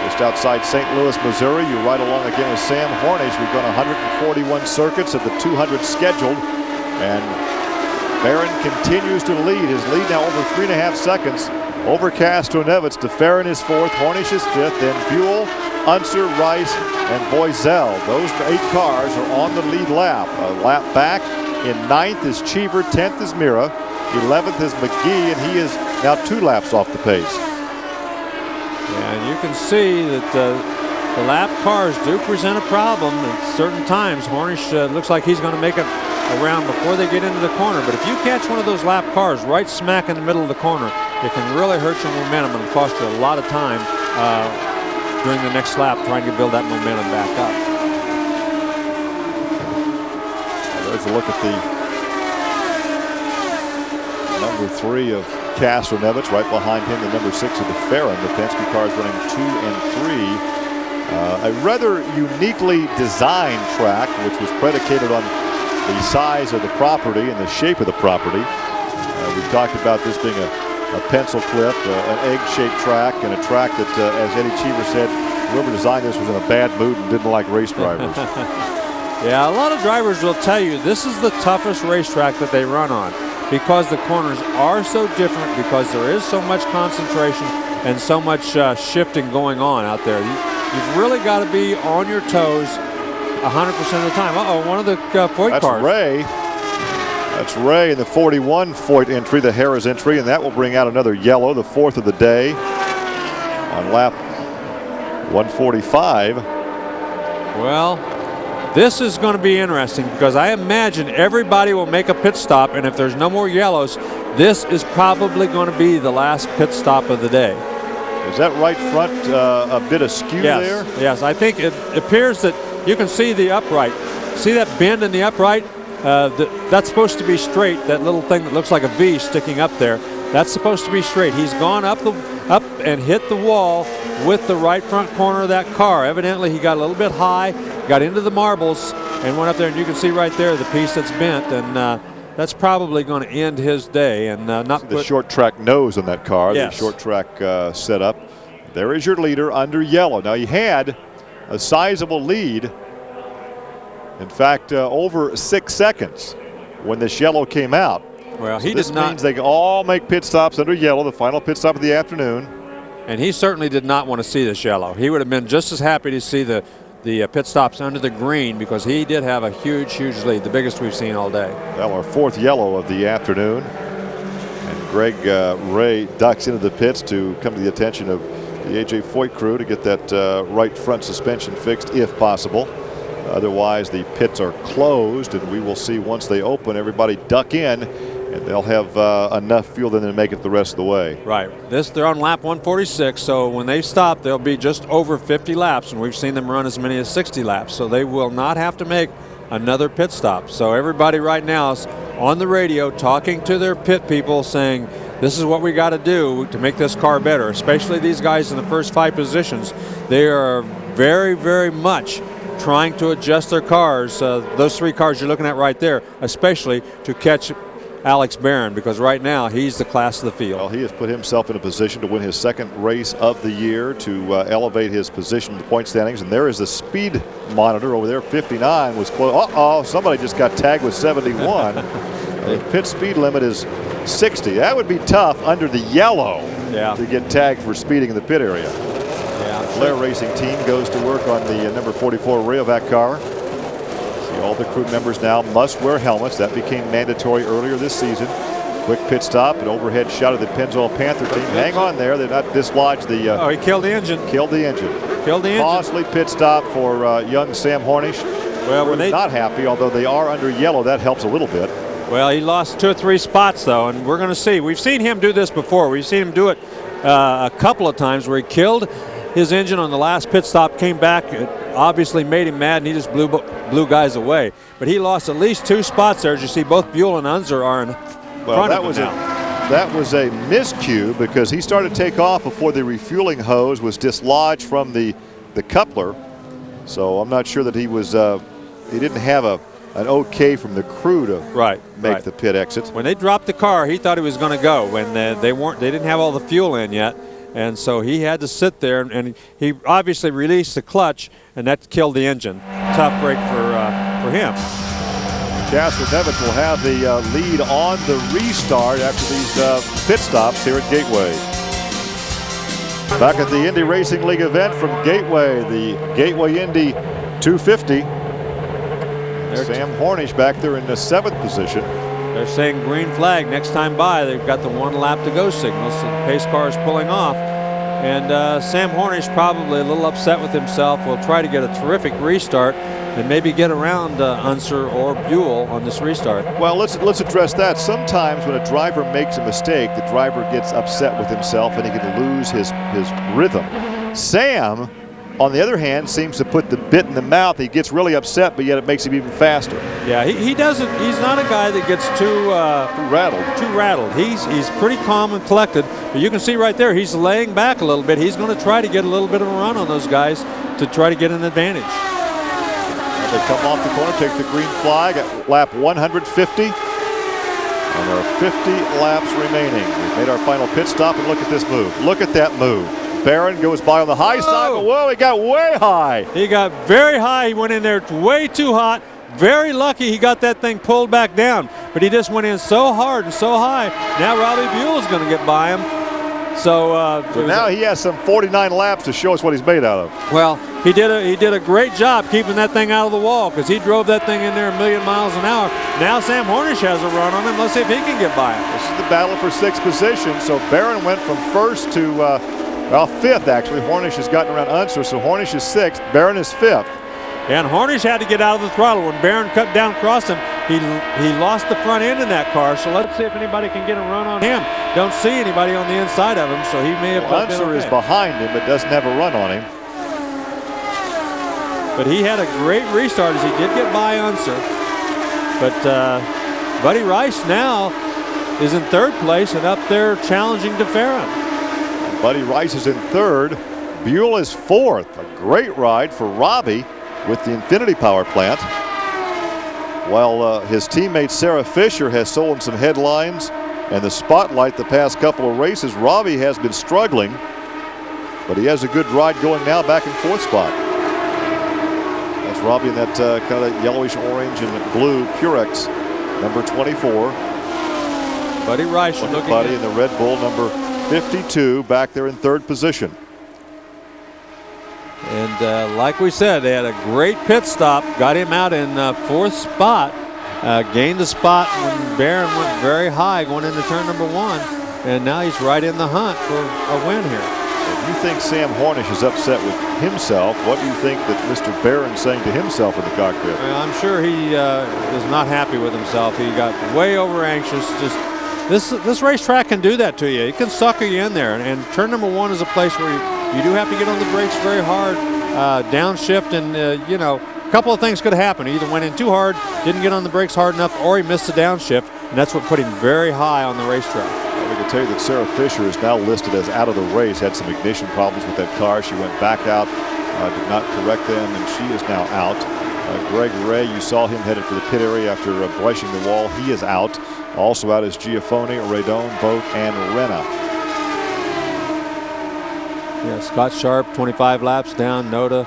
C: just outside St. Louis, Missouri. You're right along again with Sam Hornish. We've gone 141 circuits of the 200 scheduled, and Barron continues to lead. His lead now over 3.5 seconds over Castroneves. De Ferran is 4th, Hornish is 5th, then Buell, Unser, Rice, and Boisel. Those 8 cars are on the lead lap. A lap back in 9th is Cheever, 10th is Mira, 11th is McGee, and he is now 2 laps off the pace.
D: And you can see that the lap cars do present a problem at certain times. Hornish looks like he's going to make it around before they get into the corner, but if you catch one of those lap cars right smack in the middle of the corner, it can really hurt your momentum and cost you a lot of time during the next lap trying to build that momentum back up.
C: There's a look at the number 3 of Castroneves. Right behind him, the number 6 of de Ferran. The Penske cars running 2 and 3. A rather uniquely designed track, which was predicated on the size of the property and the shape of the property. We've talked about this being a pencil clip, an egg-shaped track, and a track that, as Eddie Cheever said, whoever designed this was in a bad mood and didn't like race drivers.
D: Yeah, a lot of drivers will tell you this is the toughest racetrack that they run on because the corners are so different, because there is so much concentration and so much shifting going on out there. You've really got to be on your toes 100% of the time. Uh-oh, one of the Foyt cars.
C: That's Ray in the 41 Foyt entry, the Harris entry, and that will bring out another yellow, the 4th of the day on lap 145.
D: Well, this is going to be interesting because I imagine everybody will make a pit stop, and if there's no more yellows, this is probably going to be the last pit stop of the day.
C: Is that right front a bit askew there?
D: Yes, I think it appears that you can see the upright. See that bend in the upright? That's supposed to be straight. That little thing that looks like a V sticking up there, that's supposed to be straight. He's gone up and hit the wall with the right front corner of that car. Evidently, he got a little bit high, got into the marbles, and went up there. And you can see right there the piece that's bent, and that's probably going to end his day. And not
C: the short track nose on that car.
D: Yes.
C: The short track setup. There is your leader under yellow. Now, he had a sizable lead. In fact, over 6 seconds when this yellow came out.
D: Well,
C: so this means they can all make pit stops under yellow, the final pit stop of the afternoon.
D: And he certainly did not want to see this yellow. He would have been just as happy to see the pit stops under the green, because he did have a huge lead, the biggest we've seen all day.
C: Well, our 4th yellow of the afternoon. And Greg Ray ducks into the pits to come to the attention of the A.J. Foyt crew to get that right front suspension fixed if possible. Otherwise, the pits are closed, and we will see once they open, everybody duck in, and they'll have enough fuel then to make it the rest of the way.
D: Right. They're on lap 146, so when they stop, they'll be just over 50 laps, and we've seen them run as many as 60 laps, so they will not have to make another pit stop. So everybody right now is on the radio talking to their pit people saying, this is what we got to do to make this car better, especially these guys in the first 5 positions. They are very, very much trying to adjust their cars, those 3 cars you're looking at right there, especially to catch Alex Barron, because right now he's the class of the field.
C: Well, he has put himself in a position to win his 2nd race of the year, to elevate his position in the point standings. And there is the speed monitor over there. 59 was close. Uh-oh, somebody just got tagged with 71. The pit speed limit is 60. That would be tough under the yellow to get tagged for speeding in the pit area. Blair Racing Team goes to work on the number 44 Rayovac car. See, all the crew members now must wear helmets. That became mandatory earlier this season. Quick pit stop, an overhead shot of the Pennzoil Panther team. Hang on there, they're not dislodged the.
D: Oh, he killed the engine.
C: Killed the engine.
D: Killed the engine.
C: Costly pit stop for young Sam Hornish.
D: Well, when they
C: not happy, although they are under yellow, that helps a little bit.
D: Well, he lost 2 or 3 spots though, and we're going to see. We've seen him do this before. We've seen him do it a couple of times where he killed his engine on the last pit stop, came back. It obviously made him mad, and he just blew guys away. But he lost at least 2 spots there. As you see, both Buell and Unser are in front of him now.
C: That was a miscue because he started to take off before the refueling hose was dislodged from the coupler. So I'm not sure that he was he didn't have an okay from the crew to make the pit exit.
D: When they dropped the car, he thought he was going to go. When they didn't have all the fuel in yet. And so he had to sit there, and he obviously released the clutch, and that killed the engine. Tough break for him.
C: Casper Nevins will have the lead on the restart after these pit stops here at Gateway. Back at the Indy Racing League event from Gateway, the Gateway Indy 250. Sam Hornish back there in the 7th position.
D: They're saying green flag next time by. They've got the 1 lap to go signal, so the pace car is pulling off. And Sam Hornish probably a little upset with himself. Will try to get a terrific restart and maybe get around Unser or Buell on this restart.
C: Well, let's address that. Sometimes when a driver makes a mistake, the driver gets upset with himself and he can lose his rhythm. Sam, on the other hand, seems to put the bit in the mouth. He gets really upset, but yet it makes him even faster.
D: Yeah, he doesn't. He's not a guy that gets too rattled. He's pretty calm and collected. But you can see right there, he's laying back a little bit. He's going to try to get a little bit of a run on those guys to try to get an advantage.
C: They come off the corner, take the green flag at lap 150. And there are 50 laps remaining. We've made our final pit stop, and look at this move. Look at that move. Barron goes by on the high side, but whoa, he got way high.
D: He got very high. He went in there way too hot. Very lucky he got that thing pulled back down, but he just went in so hard and so high. Now Robbie Buell is going to get by him. So
C: now he has some 49 laps to show us what he's made out of.
D: Well, he did a great job keeping that thing out of the wall because he drove that thing in there 1,000,000 miles an hour. Now Sam Hornish has a run on him. Let's see if he can get by him.
C: This is the battle for 6th position. So Barron went from 1st to, well, 5th actually. Hornish has gotten around Unser, so Hornish is 6th. Barron is 5th.
D: And Hornish had to get out of the throttle. When Barron cut down across him, he lost the front end in that car. So let's see if anybody can get a run on him. Don't see anybody on the inside of him, so he may have cut down.
C: Unser is behind him, but doesn't have a run on him.
D: But he had a great restart as he did get by Unser. But Buddy Rice now is in 3rd place and up there challenging DeFerrin.
C: Buddy Rice is in 3rd. Buell is 4th. A great ride for Robbie with the Infinity Power Plant. While his teammate Sarah Fisher has stolen some headlines and the spotlight the past couple of races, Robbie has been struggling, but he has a good ride going now back in 4th spot. That's Robbie in that kind of yellowish orange and blue Purex number 24.
D: Buddy Rice looking
C: Buddy in the Red Bull number 52 back there in 3rd position.
D: And like we said, they had a great pit stop, got him out in 4th spot, gained a spot when Barron went very high going into turn number 1, and now he's right in the hunt for a win here.
C: You think Sam Hornish is upset with himself. What do you think that Mr. Barron's saying to himself in the cockpit?
D: Well, I'm sure he is not happy with himself. He got way over anxious. Just this racetrack can do that to you. It can sucker you in there. And turn number 1 is a place where you do have to get on the brakes very hard, downshift, and you know, a couple of things could happen. He either went in too hard, didn't get on the brakes hard enough, or he missed the downshift, and that's what put him very high on the racetrack.
C: Well, we can tell you that Sarah Fisher is now listed as out of the race. Had some ignition problems with that car. She went back out, did not correct them, and she is now out. Greg Ray, you saw him headed for the pit area after brushing the wall. He is out. Also out is Giafone, Radon, Vogt, and Renna.
D: Yeah, Scott Sharp, 25 laps down. Noda,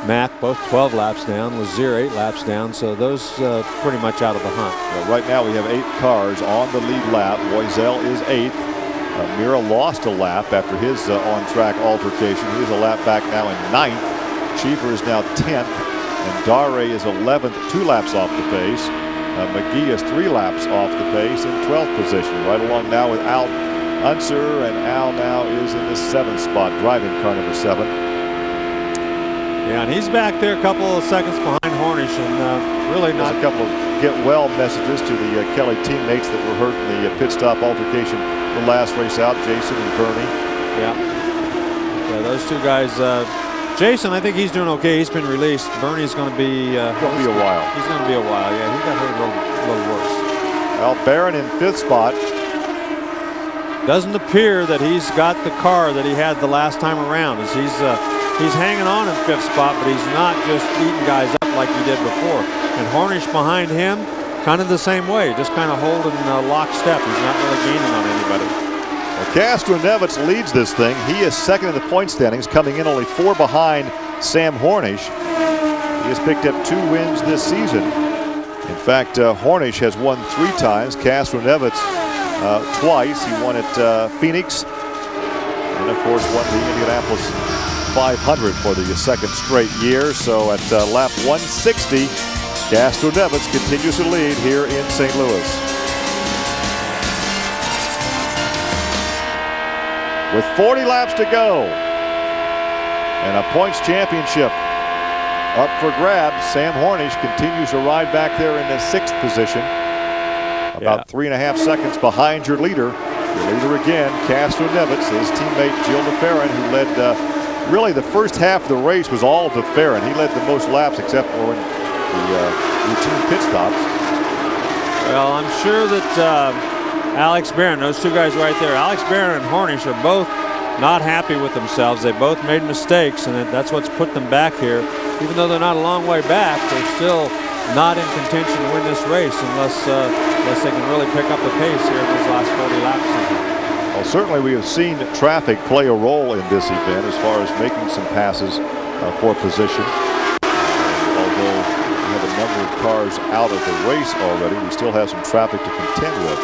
D: Mack, both 12 laps down. Lazier, 8 laps down. So those pretty much out of the hunt.
C: Well, right now we have 8 cars on the lead lap. Loisel is 8th. Mira lost a lap after his on-track altercation. He is a lap back now in 9th. Schiefer is now 10th. And Dare is 11th, 2 laps off the pace. McGee is 3 laps off the pace in 12th position. Right along now with Al Unser, and Al now is in the 7th spot, driving car number 7.
D: Yeah, and he's back there a couple of seconds behind Hornish, and really not.
C: There's a couple of get well messages to the Kelly teammates that were hurt in the pit stop altercation the last race out, Jason and Bernie.
D: Yeah, those 2 guys. Jason, I think he's doing okay. He's been released. Bernie's going to be.
C: Going to be a while.
D: He's going to be a while. Yeah, he got hurt a little worse.
C: Well, Barron in 5th spot.
D: Doesn't appear that he's got the car that he had the last time around. As he's hanging on in 5th spot, but he's not just eating guys up like he did before. And Hornish behind him, kind of the same way, just kind of holding lockstep. He's not really gaining on anybody.
C: Well, Castroneves leads this thing. He is 2nd in the point standings, coming in only 4 behind Sam Hornish. He has picked up 2 wins this season. In fact, Hornish has won 3 times. Castroneves twice. He won at Phoenix, and of course won the Indianapolis 500 for the 2nd straight year. So at lap 160, Castroneves continues to lead here in St. Louis. With 40 laps to go and a points championship up for grabs, Sam Hornish continues to ride back there in the 6th position. About 3.5 seconds behind your leader. Your leader again, Castroneves, his teammate Gilles de Ferran, who led really the first half of the race was all de Ferran. He led the most laps except for in the routine pit stops.
D: Well, I'm sure that Alex Barron, those 2 guys right there, Alex Barron and Hornish are both not happy with themselves. They both made mistakes, and that's what's put them back here. Even though they're not a long way back, they're still not in contention to win this race unless they can really pick up the pace here in these last 40 laps.
C: Well, certainly we have seen traffic play a role in this event as far as making some passes for position. Although we have a number of cars out of the race already, we still have some traffic to contend with.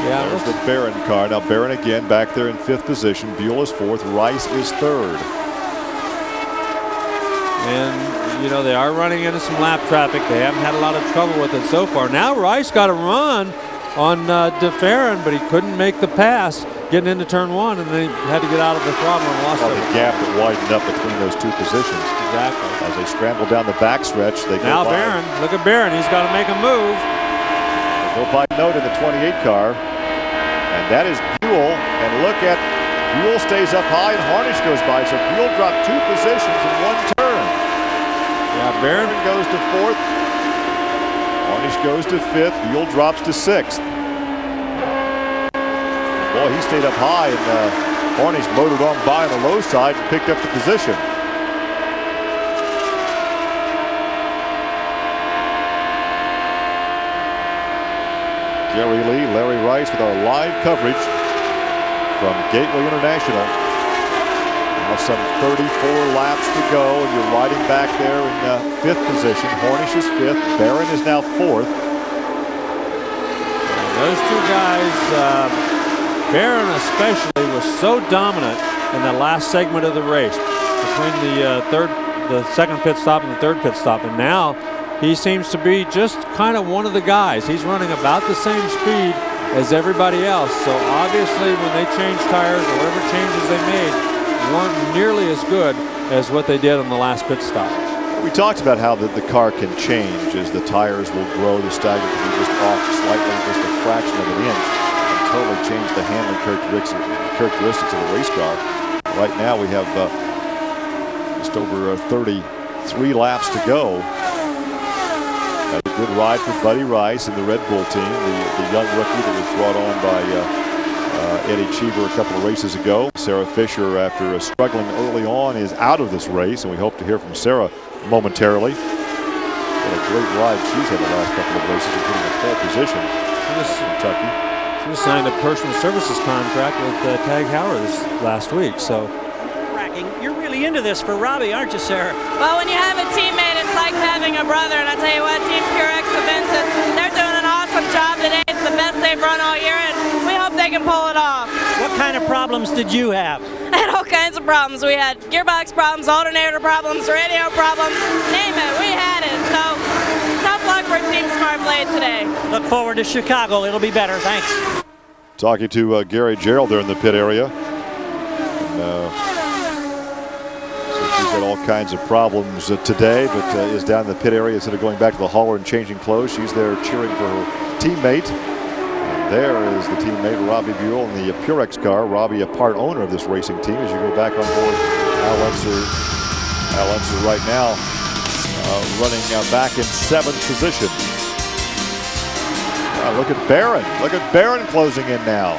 D: Yeah,
C: there's the Barron car. Now Barron again back there in 5th position. Buell is 4th. Rice is 3rd.
D: And, you know, they are running into some lap traffic. They haven't had a lot of trouble with it so far. Now Rice got a run on de Ferran, but he couldn't make the pass getting into turn 1, and then he had to get out of the throttle and lost
C: the gap that widened up between those 2 positions.
D: Exactly.
C: As they scramble down the backstretch, they
D: now
C: go by.
D: Barron, look at Barron. He's got to make a move.
C: They go by Note in the 28 car. And that is Buell, and look at Buell stays up high and Hornish goes by, so Buell dropped 2 positions in 1 turn.
D: Yeah, Barron
C: goes to 4th, Hornish goes to 5th, Buell drops to 6th. Boy, he stayed up high, and Hornish motored on by on the low side and picked up the position. Jerry Lee, Larry Rice with our live coverage from Gateway International. Now some 34 laps to go, and you're riding back there in 5th position. Hornish is 5th. Barron is now 4th.
D: And those 2 guys, Barron especially, was so dominant in the last segment of the race between the 2nd pit stop and the 3rd pit stop, and now he seems to be just kind of one of the guys. He's running about the same speed as everybody else. So obviously when they changed tires or whatever changes they made weren't nearly as good as what they did on the last pit stop.
C: We talked about how the car can change as the tires will grow. The stagger can be just off slightly, just a fraction of an inch, and totally change the handling characteristics of the race car. Right now we have just over 33 laps to go. A good ride for Buddy Rice and the Red Bull team, the young rookie that was brought on by Eddie Cheever a couple of races ago. Sarah Fisher, after struggling early on, is out of this race, and we hope to hear from Sarah momentarily. What a great ride she's had the last couple of races, including a pole position in Kentucky.
D: She just signed a personal services contract with Tag Heuer this last week. So
F: you're really into this for Robbie, aren't you, Sarah?
I: Well, when you have a teammate, it's like having a brother. And I tell you what, Team Purex Aventus, they're doing an awesome job today. It's the best they've run all year, and we hope they can pull it off.
F: What kind of problems did you have?
I: I had all kinds of problems. We had gearbox problems, alternator problems, radio problems, name it, we had it. So, tough luck for Team Smart Blade today.
F: Look forward to Chicago. It'll be better. Thanks.
C: Talking to Gary Gerald there in the pit area. She's had all kinds of problems today, but is down in the pit area instead of going back to the hauler and changing clothes. She's there cheering for her teammate. And there is the teammate, Robbie Buell, in the Purex car. Robbie, a part owner of this racing team, as you go back on board. Al Unser right now running back in 7th position. Look at Barron. Look at Barron closing in now.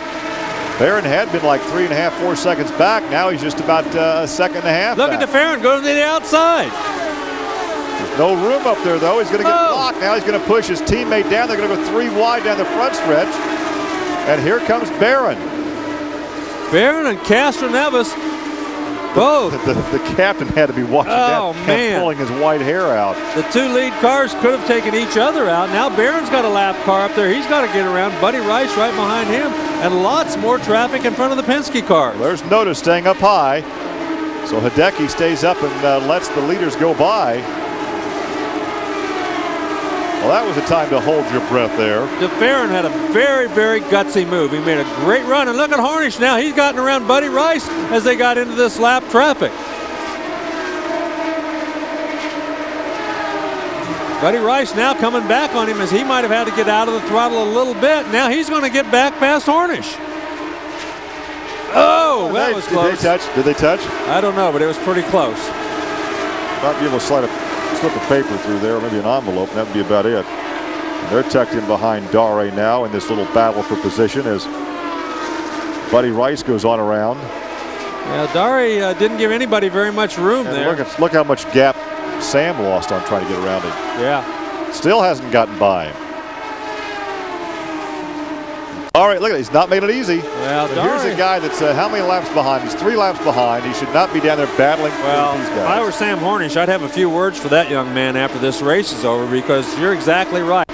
C: Barron had been like 3.5, 4 seconds back. Now he's just about a second and a half
D: Look
C: back.
D: at DeFerrin going to the outside.
C: There's no room up there, though. He's going to get blocked. Now he's going to push his teammate down. They're going to go 3 wide down the front stretch. And here comes Barron.
D: Barron and Castro Neves both.
C: The captain had to be watching that and pulling his white hair out.
D: The 2 lead cars could have taken each other out. Now Barron's got a lap car up there. He's got to get around. Buddy Rice right behind him. And lots more traffic in front of the Penske car.
C: There's Noda staying up high. So Hideki stays up and lets the leaders go by. Well, that was a time to hold your breath there.
D: DeFerrin had a very, very gutsy move. He made a great run. And look at Harnish now. He's gotten around Buddy Rice as they got into this lap traffic. Buddy Rice now coming back on him as he might have had to get out of the throttle a little bit. Now he's going to get back past Harnish. Oh, that was close.
C: Did they touch?
D: I don't know, but it was pretty close.
C: Might be able to slip a paper through there, maybe an envelope, and that would be about it. And they're tucked in behind Dare now in this little battle for position as Buddy Rice goes on around.
D: Yeah, Dare didn't give anybody very much room
C: and
D: there.
C: Look how much gap Sam lost on trying to get around him.
D: Yeah.
C: Still hasn't gotten by him. All right, look at it. He's not made it easy.
D: Well,
C: here's a guy that's how many laps behind? He's 3 laps behind. He should not be down there battling with these guys.
D: If I were Sam Hornish, I'd have a few words for that young man after this race is over, because you're exactly right.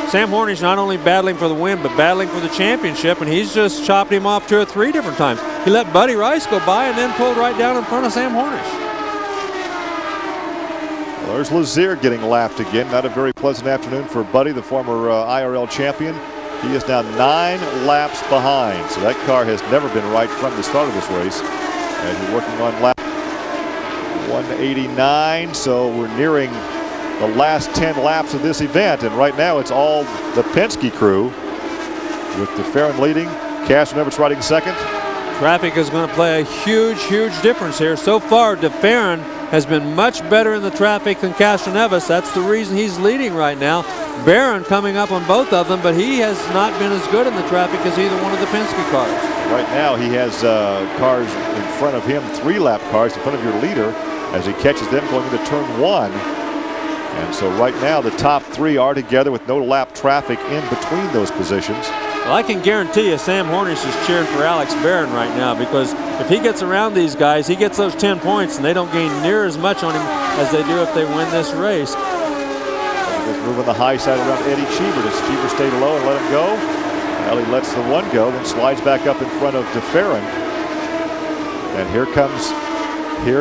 D: Sam Hornish not only battling for the win, but battling for the championship, and he's just chopped him off 2 or 3 different times. He let Buddy Rice go by and then pulled right down in front of Sam Hornish.
C: Well, there's Lazier getting lapped again. Not a very pleasant afternoon for Buddy, the former IRL champion. He is now 9 laps behind. So that car has never been right from the start of this race. And he's working on lap 189. So we're nearing the last 10 laps of this event. And right now it's all the Penske crew, with DeFerrin leading, Castro Neves riding second.
D: Traffic is going to play a huge, huge difference here. So far, DeFerrin has been much better in the traffic than Castro Neves. That's the reason he's leading right now. Barron coming up on both of them, but he has not been as good in the traffic as either one of the Penske cars.
C: Right now he has cars in front of him, 3-lap cars in front of your leader, as he catches them going into turn 1. And so right now the top 3 are together with no lap traffic in between those positions.
D: Well, I can guarantee you Sam Hornish is cheering for Alex Barron right now, because if he gets around these guys, he gets those 10 points, and they don't gain near as much on him as they do if they win this race.
C: He's moving the high side around Eddie Cheever. Does Cheever stay low and let him go? Well, he lets the one go, then slides back up in front of DeFerrin. And here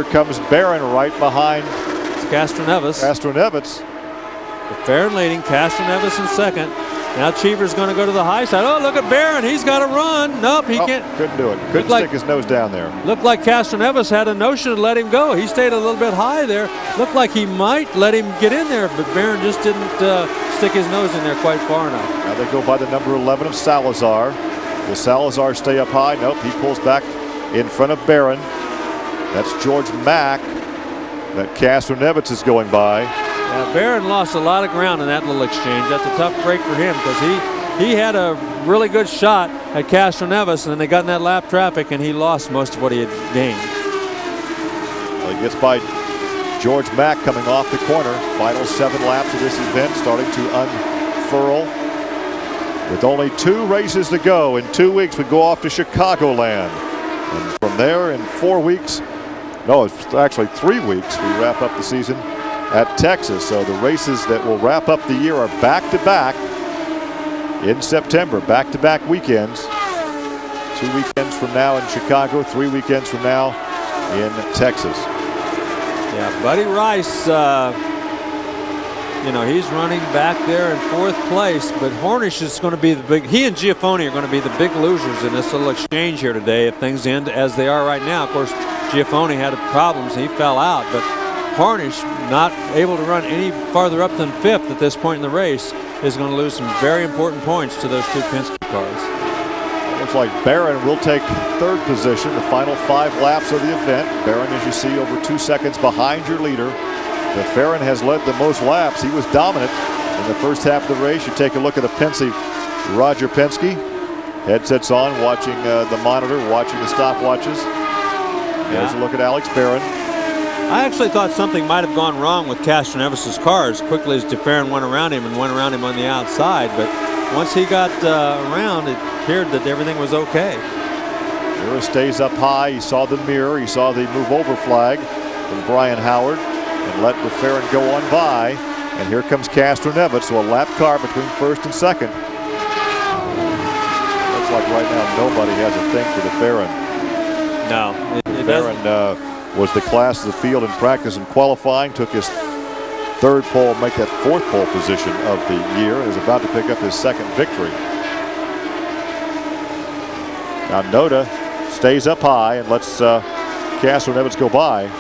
C: comes Barron right behind
D: Castro Neves.
C: DeFerrin
D: leading, Castro Neves in second. Now Cheever's going to go to the high side. Oh, look at Barron. He's got to run. Nope, he can't.
C: Couldn't do it. Couldn't stick his nose down there.
D: Looked like Castroneves had a notion to let him go. He stayed a little bit high there. Looked like he might let him get in there, but Barron just didn't stick his nose in there quite far enough.
C: Now they go by the number 11 of Salazar. Will Salazar stay up high? Nope, he pulls back in front of Barron. That's George Mack that Castroneves is going by.
D: Yeah, Barron lost a lot of ground in that little exchange. That's a tough break for him because he had a really good shot at Castroneves, and then they got in that lap traffic, and he lost most of what he had gained.
C: Well, he gets by George Mack coming off the corner. Final 7 laps of this event starting to unfurl. With only 2 races to go, in 2 weeks we go off to Chicagoland. And from there in 4 weeks, no, it's actually 3 weeks, we wrap up the season at Texas. So the races that will wrap up the year are back-to-back in September, back-to-back weekends. 2 weekends from now in Chicago, 3 weekends from now in Texas.
D: Yeah, Buddy Rice, you know, he's running back there in 4th place, but Hornish is going to be the big, he and Giafoni are going to be the big losers in this little exchange here today if things end as they are right now. Of course, Giafoni had problems, he fell out, but Hornish, not able to run any farther up than 5th at this point in the race, is going to lose some very important points to those 2 Penske cars.
C: Looks like Barron will take 3rd position the final 5 laps of the event. Barron, as you see, over 2 seconds behind your leader. DeFerrin has led the most laps. He was dominant in the first half of the race. You take a look at a Penske, Roger Penske. Headsets on, watching the monitor, watching the stopwatches. There's a look at Alex Barron.
D: I actually thought something might have gone wrong with Castroneves' car as quickly as DeFerrin went around him and went around him on the outside. But once he got around, it appeared that everything was okay.
C: Mirror stays up high. He saw the mirror. He saw the move over flag from Brian Howard and let DeFerrin go on by. And here comes Castroneves, so a lap car between 1st and 2nd. Looks like right now nobody has a thing for DeFerrin.
D: No,
C: DeFerrin was the class of the field in practice and qualifying, took his 3rd pole, make that 4th pole position of the year, and is about to pick up his 2nd victory. Now Noda stays up high and lets Castroneves go by.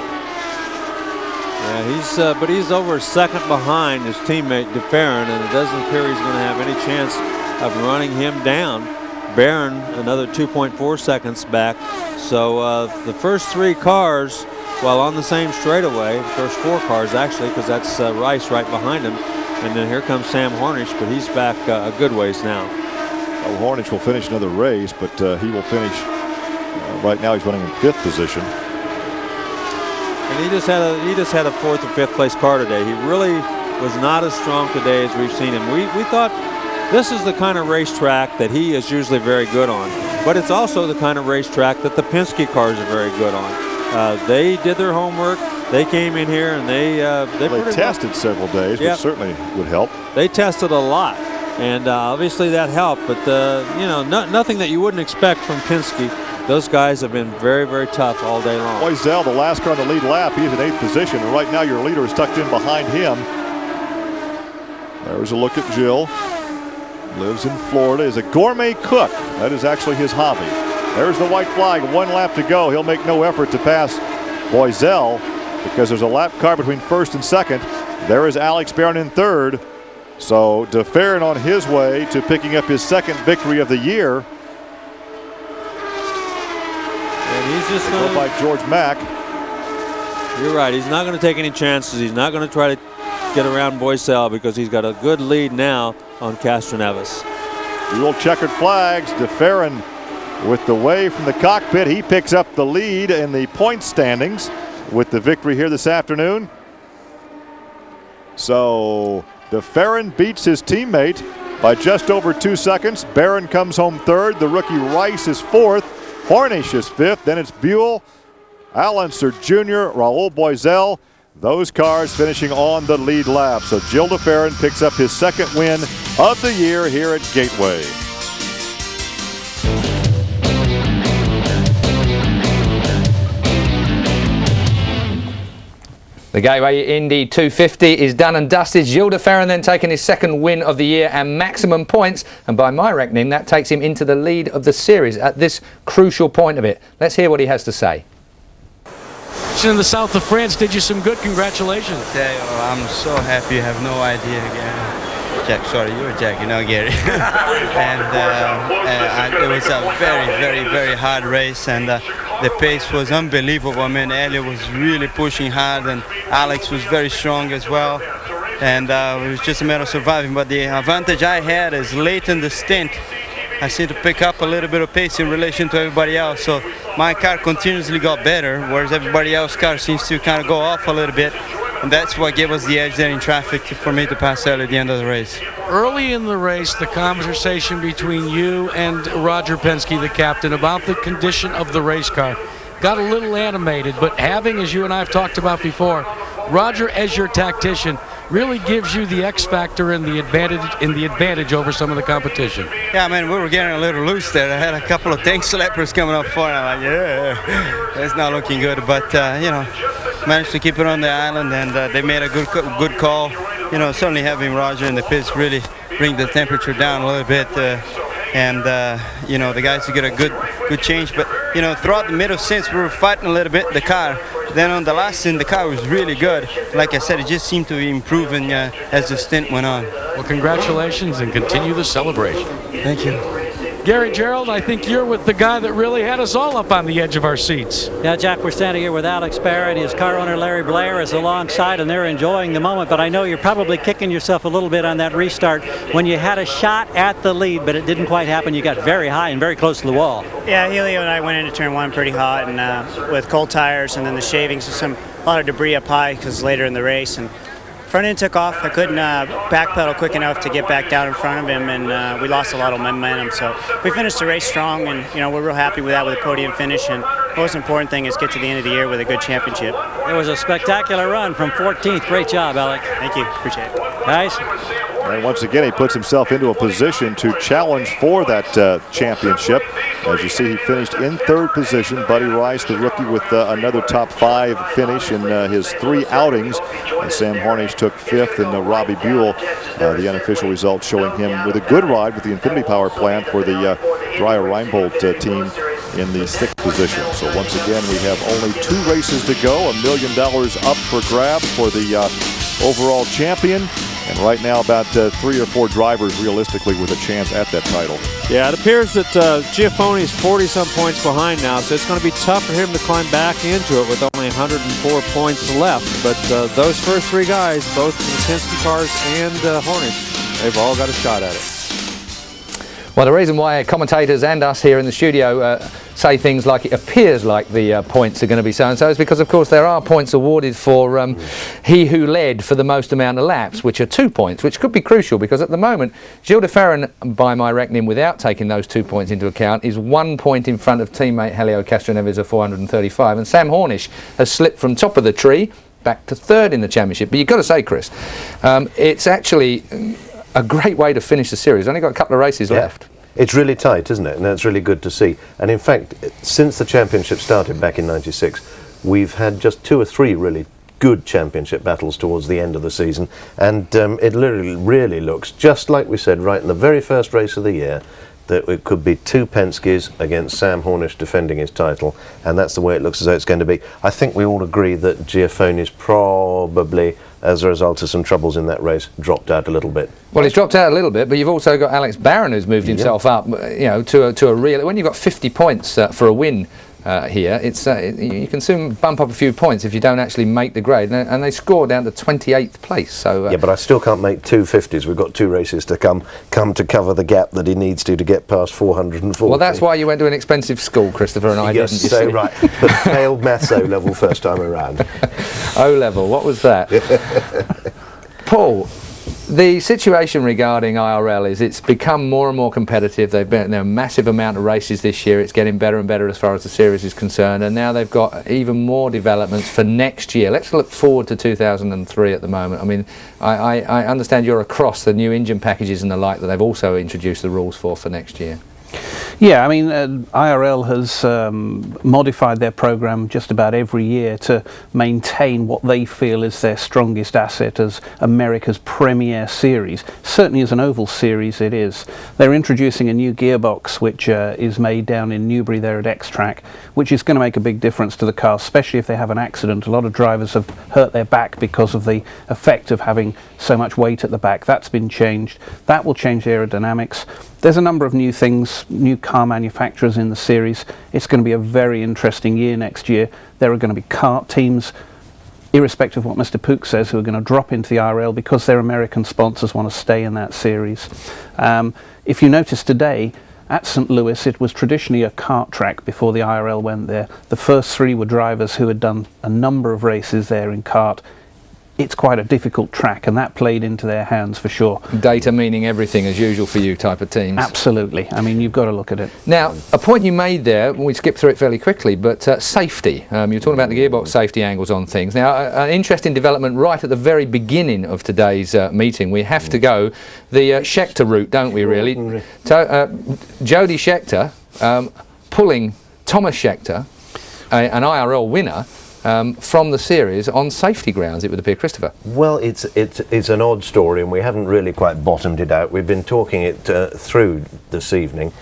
D: Yeah, but he's over 2nd behind his teammate DeFerrin, and it doesn't appear he's going to have any chance of running him down. Barron another 2.4 seconds back. So the first 3 cars, while on the same straightaway, first 4 cars actually, because that's Rice right behind him. And then here comes Sam Hornish, but he's back a good ways now.
C: Well, Hornish will finish another race, but he will finish, right now he's running in 5th position.
D: And he just had a 4th or 5th place car today. He really was not as strong today as we've seen him. We thought this is the kind of racetrack that he is usually very good on, but it's also the kind of racetrack that the Penske cars are very good on. They did their homework. They came in here and they
C: tested several days, which certainly would help.
D: They tested a lot, and obviously that helped. But you know, nothing that you wouldn't expect from Penske. Those guys have been very, very tough all day long.
C: Boiselle, the last car on the lead lap, he's in 8th position, and right now your leader is tucked in behind him. There's a look at Jill. Lives in Florida, is a gourmet cook. That is actually his hobby. There's the white flag, 1 lap to go. He'll make no effort to pass Boiselle because there's a lap car between 1st and 2nd. There is Alex Barron in 3rd. So DeFerrin on his way to picking up his 2nd victory of the year.
D: And he's just going to
C: go by George Mack.
D: You're right. He's not going to take any chances. He's not going to try to get around Boiselle because he's got a good lead now on Castroneves.
C: Dual checkered flags. DeFerrin with the wave from the cockpit. He picks up the lead in the point standings with the victory here this afternoon. So DeFerrin beats his teammate by just over 2 seconds. Barron comes home 3rd. The rookie Rice is 4th. Hornish is 5th. Then it's Buell, Allenser Jr., Raul Boiselle. Those cars finishing on the lead lap. So Gil DeFerrin picks up his 2nd win of the year here at Gateway.
B: The Gateway Indy 250 is done and dusted. Gilles de Ferran then taking his second win of the year and maximum points, and by my reckoning that takes him into the lead of the series at this crucial point of it. Let's hear what he has to say.
H: In the south of France did you some good. Congratulations.
J: I'm so happy. You have no idea, Gary. Jack, sorry, you're Jack, you know Gary. and it was a very, very, very hard race, and the pace was unbelievable. I mean, Elliot was really pushing hard, and Alex was very strong as well. And it was just a matter of surviving. But the advantage I had is late in the stint, I seemed to pick up a little bit of pace in relation to everybody else. So my car continuously got better, whereas everybody else's car seems to kind of go off a little bit. And that's what gave us the edge there in traffic for me to pass early at the end of the race.
H: Early in the race, the conversation between you and Roger Penske, the captain, about the condition of the race car got a little animated. But having, as you and I have talked about before, Roger as your tactician really gives you the X factor and the advantage over some of the competition.
J: Yeah, I mean, we were getting a little loose there. I had a couple of tank slappers coming up for, and I'm like, yeah, it's not looking good. But you know, managed to keep it on the island, and they made a good call. You know, certainly having Roger in the pits really bring the temperature down a little bit, and you know, the guys to get a good change. But you know, throughout the middle, since we were fighting a little bit the car, then on the last stint the car was really good. Like I said, it just seemed to be improving as the stint went on.
H: Well, congratulations and continue the celebration.
J: Thank you.
H: Gary Gerald, I think you're with the guy that really had us all up on the edge of our seats.
F: Yeah, Jack, we're standing here with Alex Barra, and his car owner Larry Blair is alongside, and they're enjoying the moment. But I know you're probably kicking yourself a little bit on that restart when you had a shot at the lead, but it didn't quite happen. You got very high and very close to the wall.
K: Yeah, Helio and I went into turn one pretty hot, and with cold tires, and then the shavings, a lot of debris up high because later in the race, and front end took off. I couldn't backpedal quick enough to get back down in front of him, and we lost a lot of momentum. So we finished the race strong, and you know, we're real happy with that, with a podium finish. And the most important thing is get to the end of the year with a good championship.
F: It was a spectacular run from 14th. Great job, Alec.
K: Thank you. Appreciate it.
F: Guys.
C: And once again, he puts himself into a position to challenge for that championship. As you see, he finished in third position. Buddy Rice, the rookie, with another top 5 finish in his 3 outings. And Sam Harnish took 5th, and Robbie Buell, the unofficial results showing him with a good ride with the Infinity Power plant for the Dreyer Reinbold team in the 6th position. So once again, we have only 2 races to go. $1 million up for grabs for the overall champion. And right now, about 3 or 4 drivers realistically with a chance at that title.
D: Yeah, it appears that Giafoni's 40-some points behind now, so it's going to be tough for him to climb back into it with only 104 points left. But those first 3 guys, both the Penske cars and Hornets, they've all got a shot at it.
B: Well, the reason why commentators and us here in the studio say things like it appears like the points are going to be so-and-so is because, of course, there are points awarded for he who led for the most amount of laps, which are 2 points, which could be crucial because at the moment, Gilles de Ferran, by my reckoning, without taking those 2 points into account, is 1 point in front of teammate Helio Castroneves of 435, and Sam Hornish has slipped from top of the tree back to 3rd in the championship. But you've got to say, Chris, it's actually a great way to finish the series. Only got a couple of races left.
L: It's really tight, isn't it? And that's really good to see. And in fact, since the championship started back in '96, we've had just 2 or 3 really good championship battles towards the end of the season. And it literally really looks, just like we said right in the very first race of the year, that it could be 2 Penskes against Sam Hornish defending his title. And that's the way it looks as though it's going to be. I think we all agree that Giafoni's probably, as a result of some troubles in that race, dropped out a little bit.
B: Well, he's dropped out a little bit, but you've also got Alex Barron who's moved himself up, you know, to a real. When you've got 50 points for a win here, it's you can soon bump up a few points if you don't actually make the grade, and they score down to 28th place. So
L: yeah, but I still can't make 2 50s. We've got 2 races to come to cover the gap that he needs to get past 440.
B: Well, that's why you went to an expensive school, Christopher, and I didn't.
L: Yes, so right, but failed maths O level first time around.
B: O level, what was that? Paul, the situation regarding IRL is it's become more and more competitive. They've been a massive amount of races this year. It's getting better and better as far as the series is concerned, and now they've got even more developments for next year. Let's look forward to 2003 at the moment. I mean, I understand you're across the new engine packages and the like that they've also introduced the rules for next year.
M: Yeah, I mean, IRL has modified their program just about every year to maintain what they feel is their strongest asset as America's premier series. Certainly as an oval series it is. They're introducing a new gearbox which is made down in Newbury there at X-Track, which is going to make a big difference to the car, especially if they have an accident. A lot of drivers have hurt their back because of the effect of having so much weight at the back. That's been changed. That will change the aerodynamics. There's a number of new things, new car manufacturers in the series. It's going to be a very interesting year next year. There are going to be kart teams, irrespective of what Mr. Pook says, who are going to drop into the IRL because their American sponsors want to stay in that series. If you notice today, at St. Louis, it was traditionally a kart track before the IRL went there. The first 3 were drivers who had done a number of races there in kart. It's quite a difficult track, and that played into their hands for sure.
B: Data meaning everything as usual for you type of teams.
M: Absolutely. I mean, you've got to look at it.
B: Now, a point you made there, we skipped through it fairly quickly, but safety. You're talking about the gearbox safety angles on things. Now, an interesting development right at the very beginning of today's meeting. We have to go the Scheckter route, don't we, really? Jody Scheckter pulling Thomas Scheckter, an IRL winner, from the series on safety grounds, it would appear, Christopher.
L: Well, it's an odd story, and we haven't really quite bottomed it out. We've been talking it through this evening.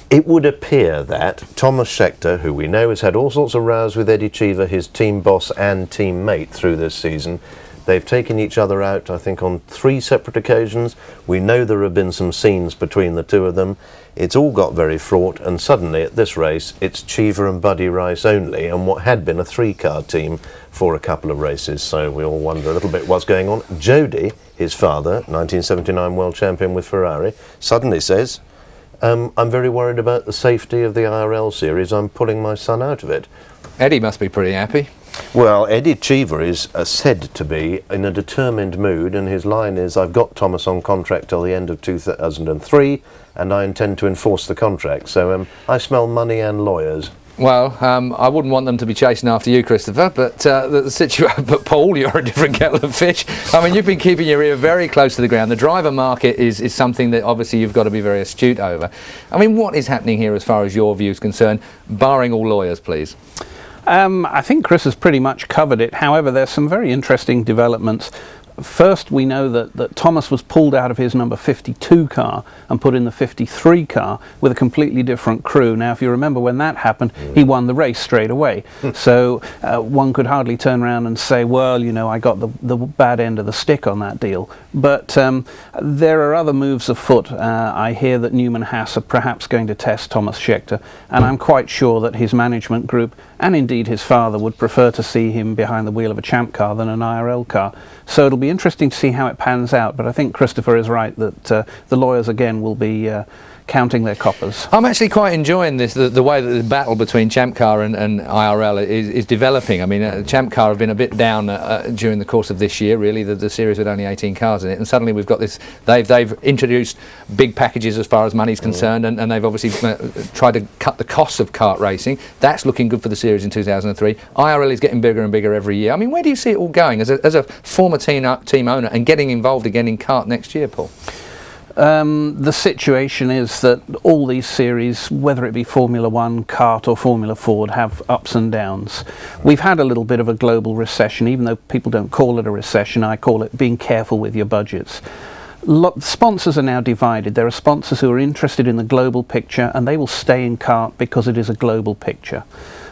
L: It would appear that Thomas Scheckter, who we know has had all sorts of rows with Eddie Cheever, his team boss and teammate through this season, they've taken each other out, I think, on 3 separate occasions. We know there have been some scenes between the two of them. It's all got very fraught, and suddenly at this race it's Cheever and Buddy Rice only, and what had been a 3-car team for a couple of races, so we all wonder a little bit what's going on. Jody, his father, 1979 world champion with Ferrari, suddenly says, I'm very worried about the safety of the IRL series, I'm pulling my son out of it.
B: Eddie must be pretty happy.
L: Well, Eddie Cheever is said to be in a determined mood, and his line is, I've got Thomas on contract till the end of 2003, and I intend to enforce the contract. So I smell money and lawyers.
B: Well, I wouldn't want them to be chasing after you, Christopher, but the situation. But Paul, you're a different kettle of fish. I mean, you've been keeping your ear very close to the ground. The driver market is something that obviously you've got to be very astute over. I mean, what is happening here as far as your view is concerned, barring all lawyers, please?
M: I think Chris has pretty much covered it. However, there's some very interesting developments. First, we know that Thomas was pulled out of his number 52 car and put in the 53 car with a completely different crew. Now, if you remember when that happened, he won the race straight away. So one could hardly turn around and say, well, you know, I got the bad end of the stick on that deal. But there are other moves afoot. I hear that Newman Haas are perhaps going to test Thomas Scheckter, and I'm quite sure that his management group, and indeed his father, would prefer to see him behind the wheel of a champ car than an IRL car. So it'll be interesting to see how it pans out, but I think Christopher is right that the lawyers again will be counting their coppers.
B: I'm actually quite enjoying this, the way that the battle between Champ Car and IRL is developing. I mean, Champ Car have been a bit down during the course of this year, really. The series with only 18 cars in it, and suddenly we've got this. They've introduced big packages as far as money's concerned, and they've obviously tried to cut the costs of kart racing. That's looking good for the series in 2003. IRL is getting bigger and bigger every year. I mean, where do you see it all going as a former team owner and getting involved again in kart next year, Paul?
M: The situation is that all these series, whether it be Formula One, kart or Formula Ford, have ups and downs. We've had a little bit of a global recession, even though people don't call it a recession. I call it being careful with your budgets. Sponsors are now divided. There are sponsors who are interested in the global picture, and they will stay in kart because it is a global picture.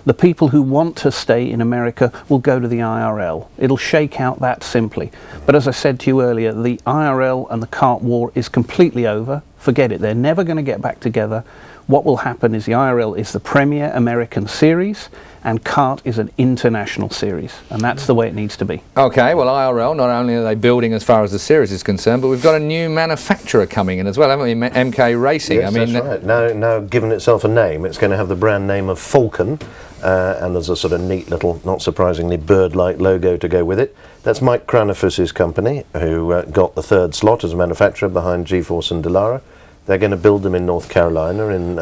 M: The people who want to stay in America will go to the IRL. It'll shake out that simply. But as I said to you earlier, the IRL and the kart war is completely over. Forget it. They're never going to get back together. What will happen is the IRL is the premier American series, and kart is an international series, and that's the way it needs to be.
B: Okay, well, IRL, not only are they building as far as the series is concerned, but we've got a new manufacturer coming in as well, haven't we? MK Racing.
L: Yes,
B: I mean,
L: that's right. Now given itself a name, it's going to have the brand name of Falcon, and there's a sort of neat little, not surprisingly, bird-like logo to go with it. That's Mike Cranafus's company, who got the 3rd slot as a manufacturer behind G-Force and Dallara. They're going to build them in North Carolina, in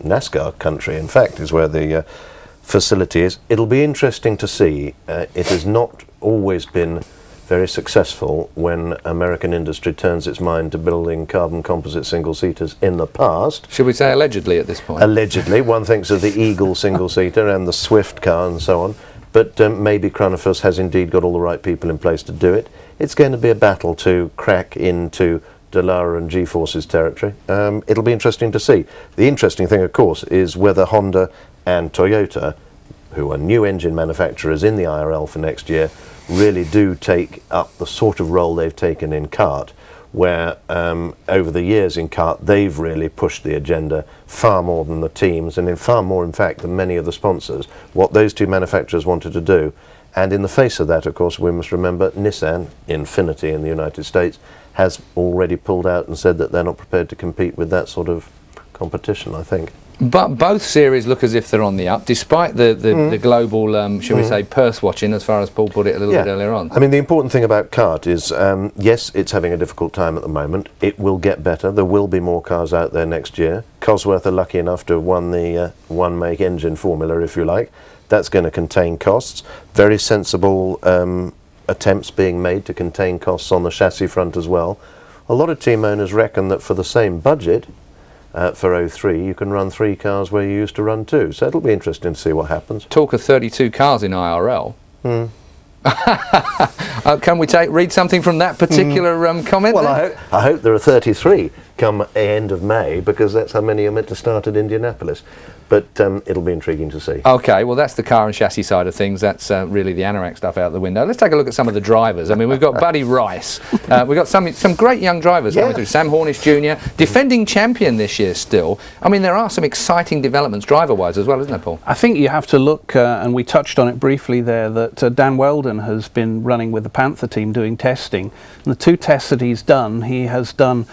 L: NASCAR country, in fact, is where the facility is. It'll be interesting to see. It has not always been very successful when American industry turns its mind to building carbon composite single-seaters in the past.
B: Should we say allegedly at this point?
L: Allegedly. One thinks of the Eagle single-seater and the Swift car and so on. But maybe Chronophos has indeed got all the right people in place to do it. It's going to be a battle to crack into Dallara and G-Force's territory. It'll be interesting to see. The interesting thing, of course, is whether Honda and Toyota, who are new engine manufacturers in the IRL for next year, really do take up the sort of role they've taken in kart, where over the years in kart they've really pushed the agenda far more than the teams, and in far more in fact than many of the sponsors, what those two manufacturers wanted to do. And in the face of that, of course, we must remember Nissan, Infiniti in the United States, has already pulled out and said that they're not prepared to compete with that sort of competition, I think.
B: But both series look as if they're on the up, despite the global, shall we say, purse watching, as far as Paul put it a little bit earlier on.
L: I mean, the important thing about kart is, yes, it's having a difficult time at the moment. It will get better. There will be more cars out there next year. Cosworth are lucky enough to have won the one-make engine formula, if you like. That's going to contain costs. Very sensible attempts being made to contain costs on the chassis front as well. A lot of team owners reckon that for the same budget, for 03, you can run 3 cars where you used to run 2. So it'll be interesting to see what happens.
B: Talk of 32 cars in IRL. Can we read something from that particular comment?
L: Well, I hope there are 33 come end of May, because that's how many are meant to start at Indianapolis. But it'll be intriguing to see.
B: Okay, well, that's the car and chassis side of things. That's really the anorak stuff out the window. Let's take a look at some of the drivers. I mean, we've got Buddy Rice. We've got some great young drivers coming through. Sam Hornish Jr., defending champion this year still. I mean, there are some exciting developments driver-wise as well, isn't there, Paul?
M: I think you have to look, and we touched on it briefly there, that Dan Weldon has been running with the Panther team doing testing. And the 2 tests that he's done, he has done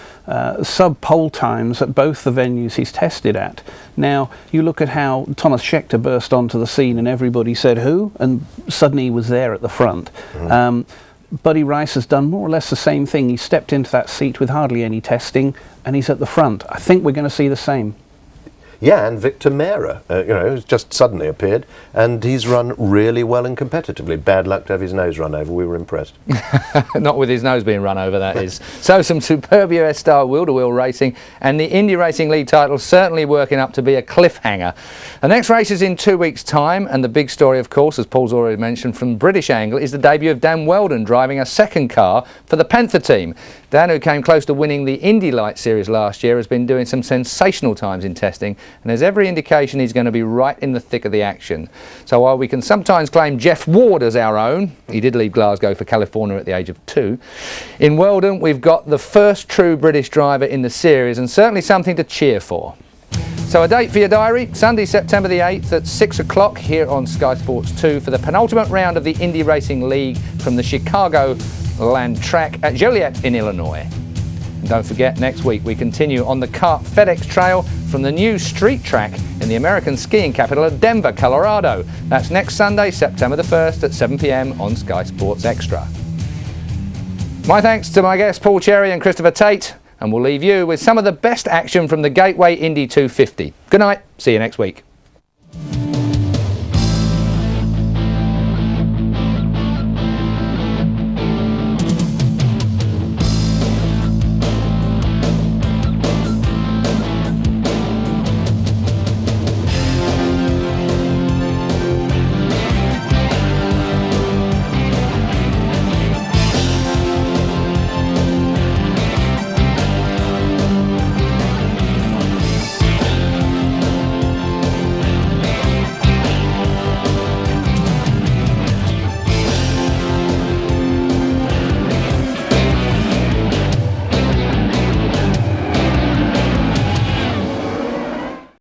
M: sub-pole times at both the venues he's tested at. Now, you look at how Thomas Scheckter burst onto the scene and everybody said, who? And suddenly he was there at the front. Buddy Rice has done more or less the same thing. He stepped into that seat with hardly any testing and he's at the front. I think we're going to see the same.
L: Yeah, and Victor Mera, has just suddenly appeared, and he's run really well and competitively. Bad luck to have his nose run over. We were impressed.
B: Not with his nose being run over, that is. So some superb US-style wheel-to-wheel racing, and the Indy Racing League title certainly working up to be a cliffhanger. The next race is in 2 weeks' time, and the big story, of course, as Paul's already mentioned, from British angle, is the debut of Dan Weldon driving a second car for the Panther team. Dan, who came close to winning the Indy Light Series last year, has been doing some sensational times in testing, and there's every indication he's going to be right in the thick of the action. So while we can sometimes claim Jeff Ward as our own, he did leave Glasgow for California at the age of 2, in Weldon we've got the first true British driver in the series, and certainly something to cheer for. So a date for your diary, Sunday, September the 8th at 6 o'clock here on Sky Sports 2 for the penultimate round of the Indy Racing League from the Chicago Land track at Joliet in Illinois. And don't forget, next week we continue on the kart FedEx Trail from the new street track in the American skiing capital of Denver, Colorado. That's next Sunday, September the 1st at 7 p.m. on Sky Sports Extra. My thanks to my guests Paul Cherry and Christopher Tate, and we'll leave you with some of the best action from the Gateway Indy 250. Good night, see you next week.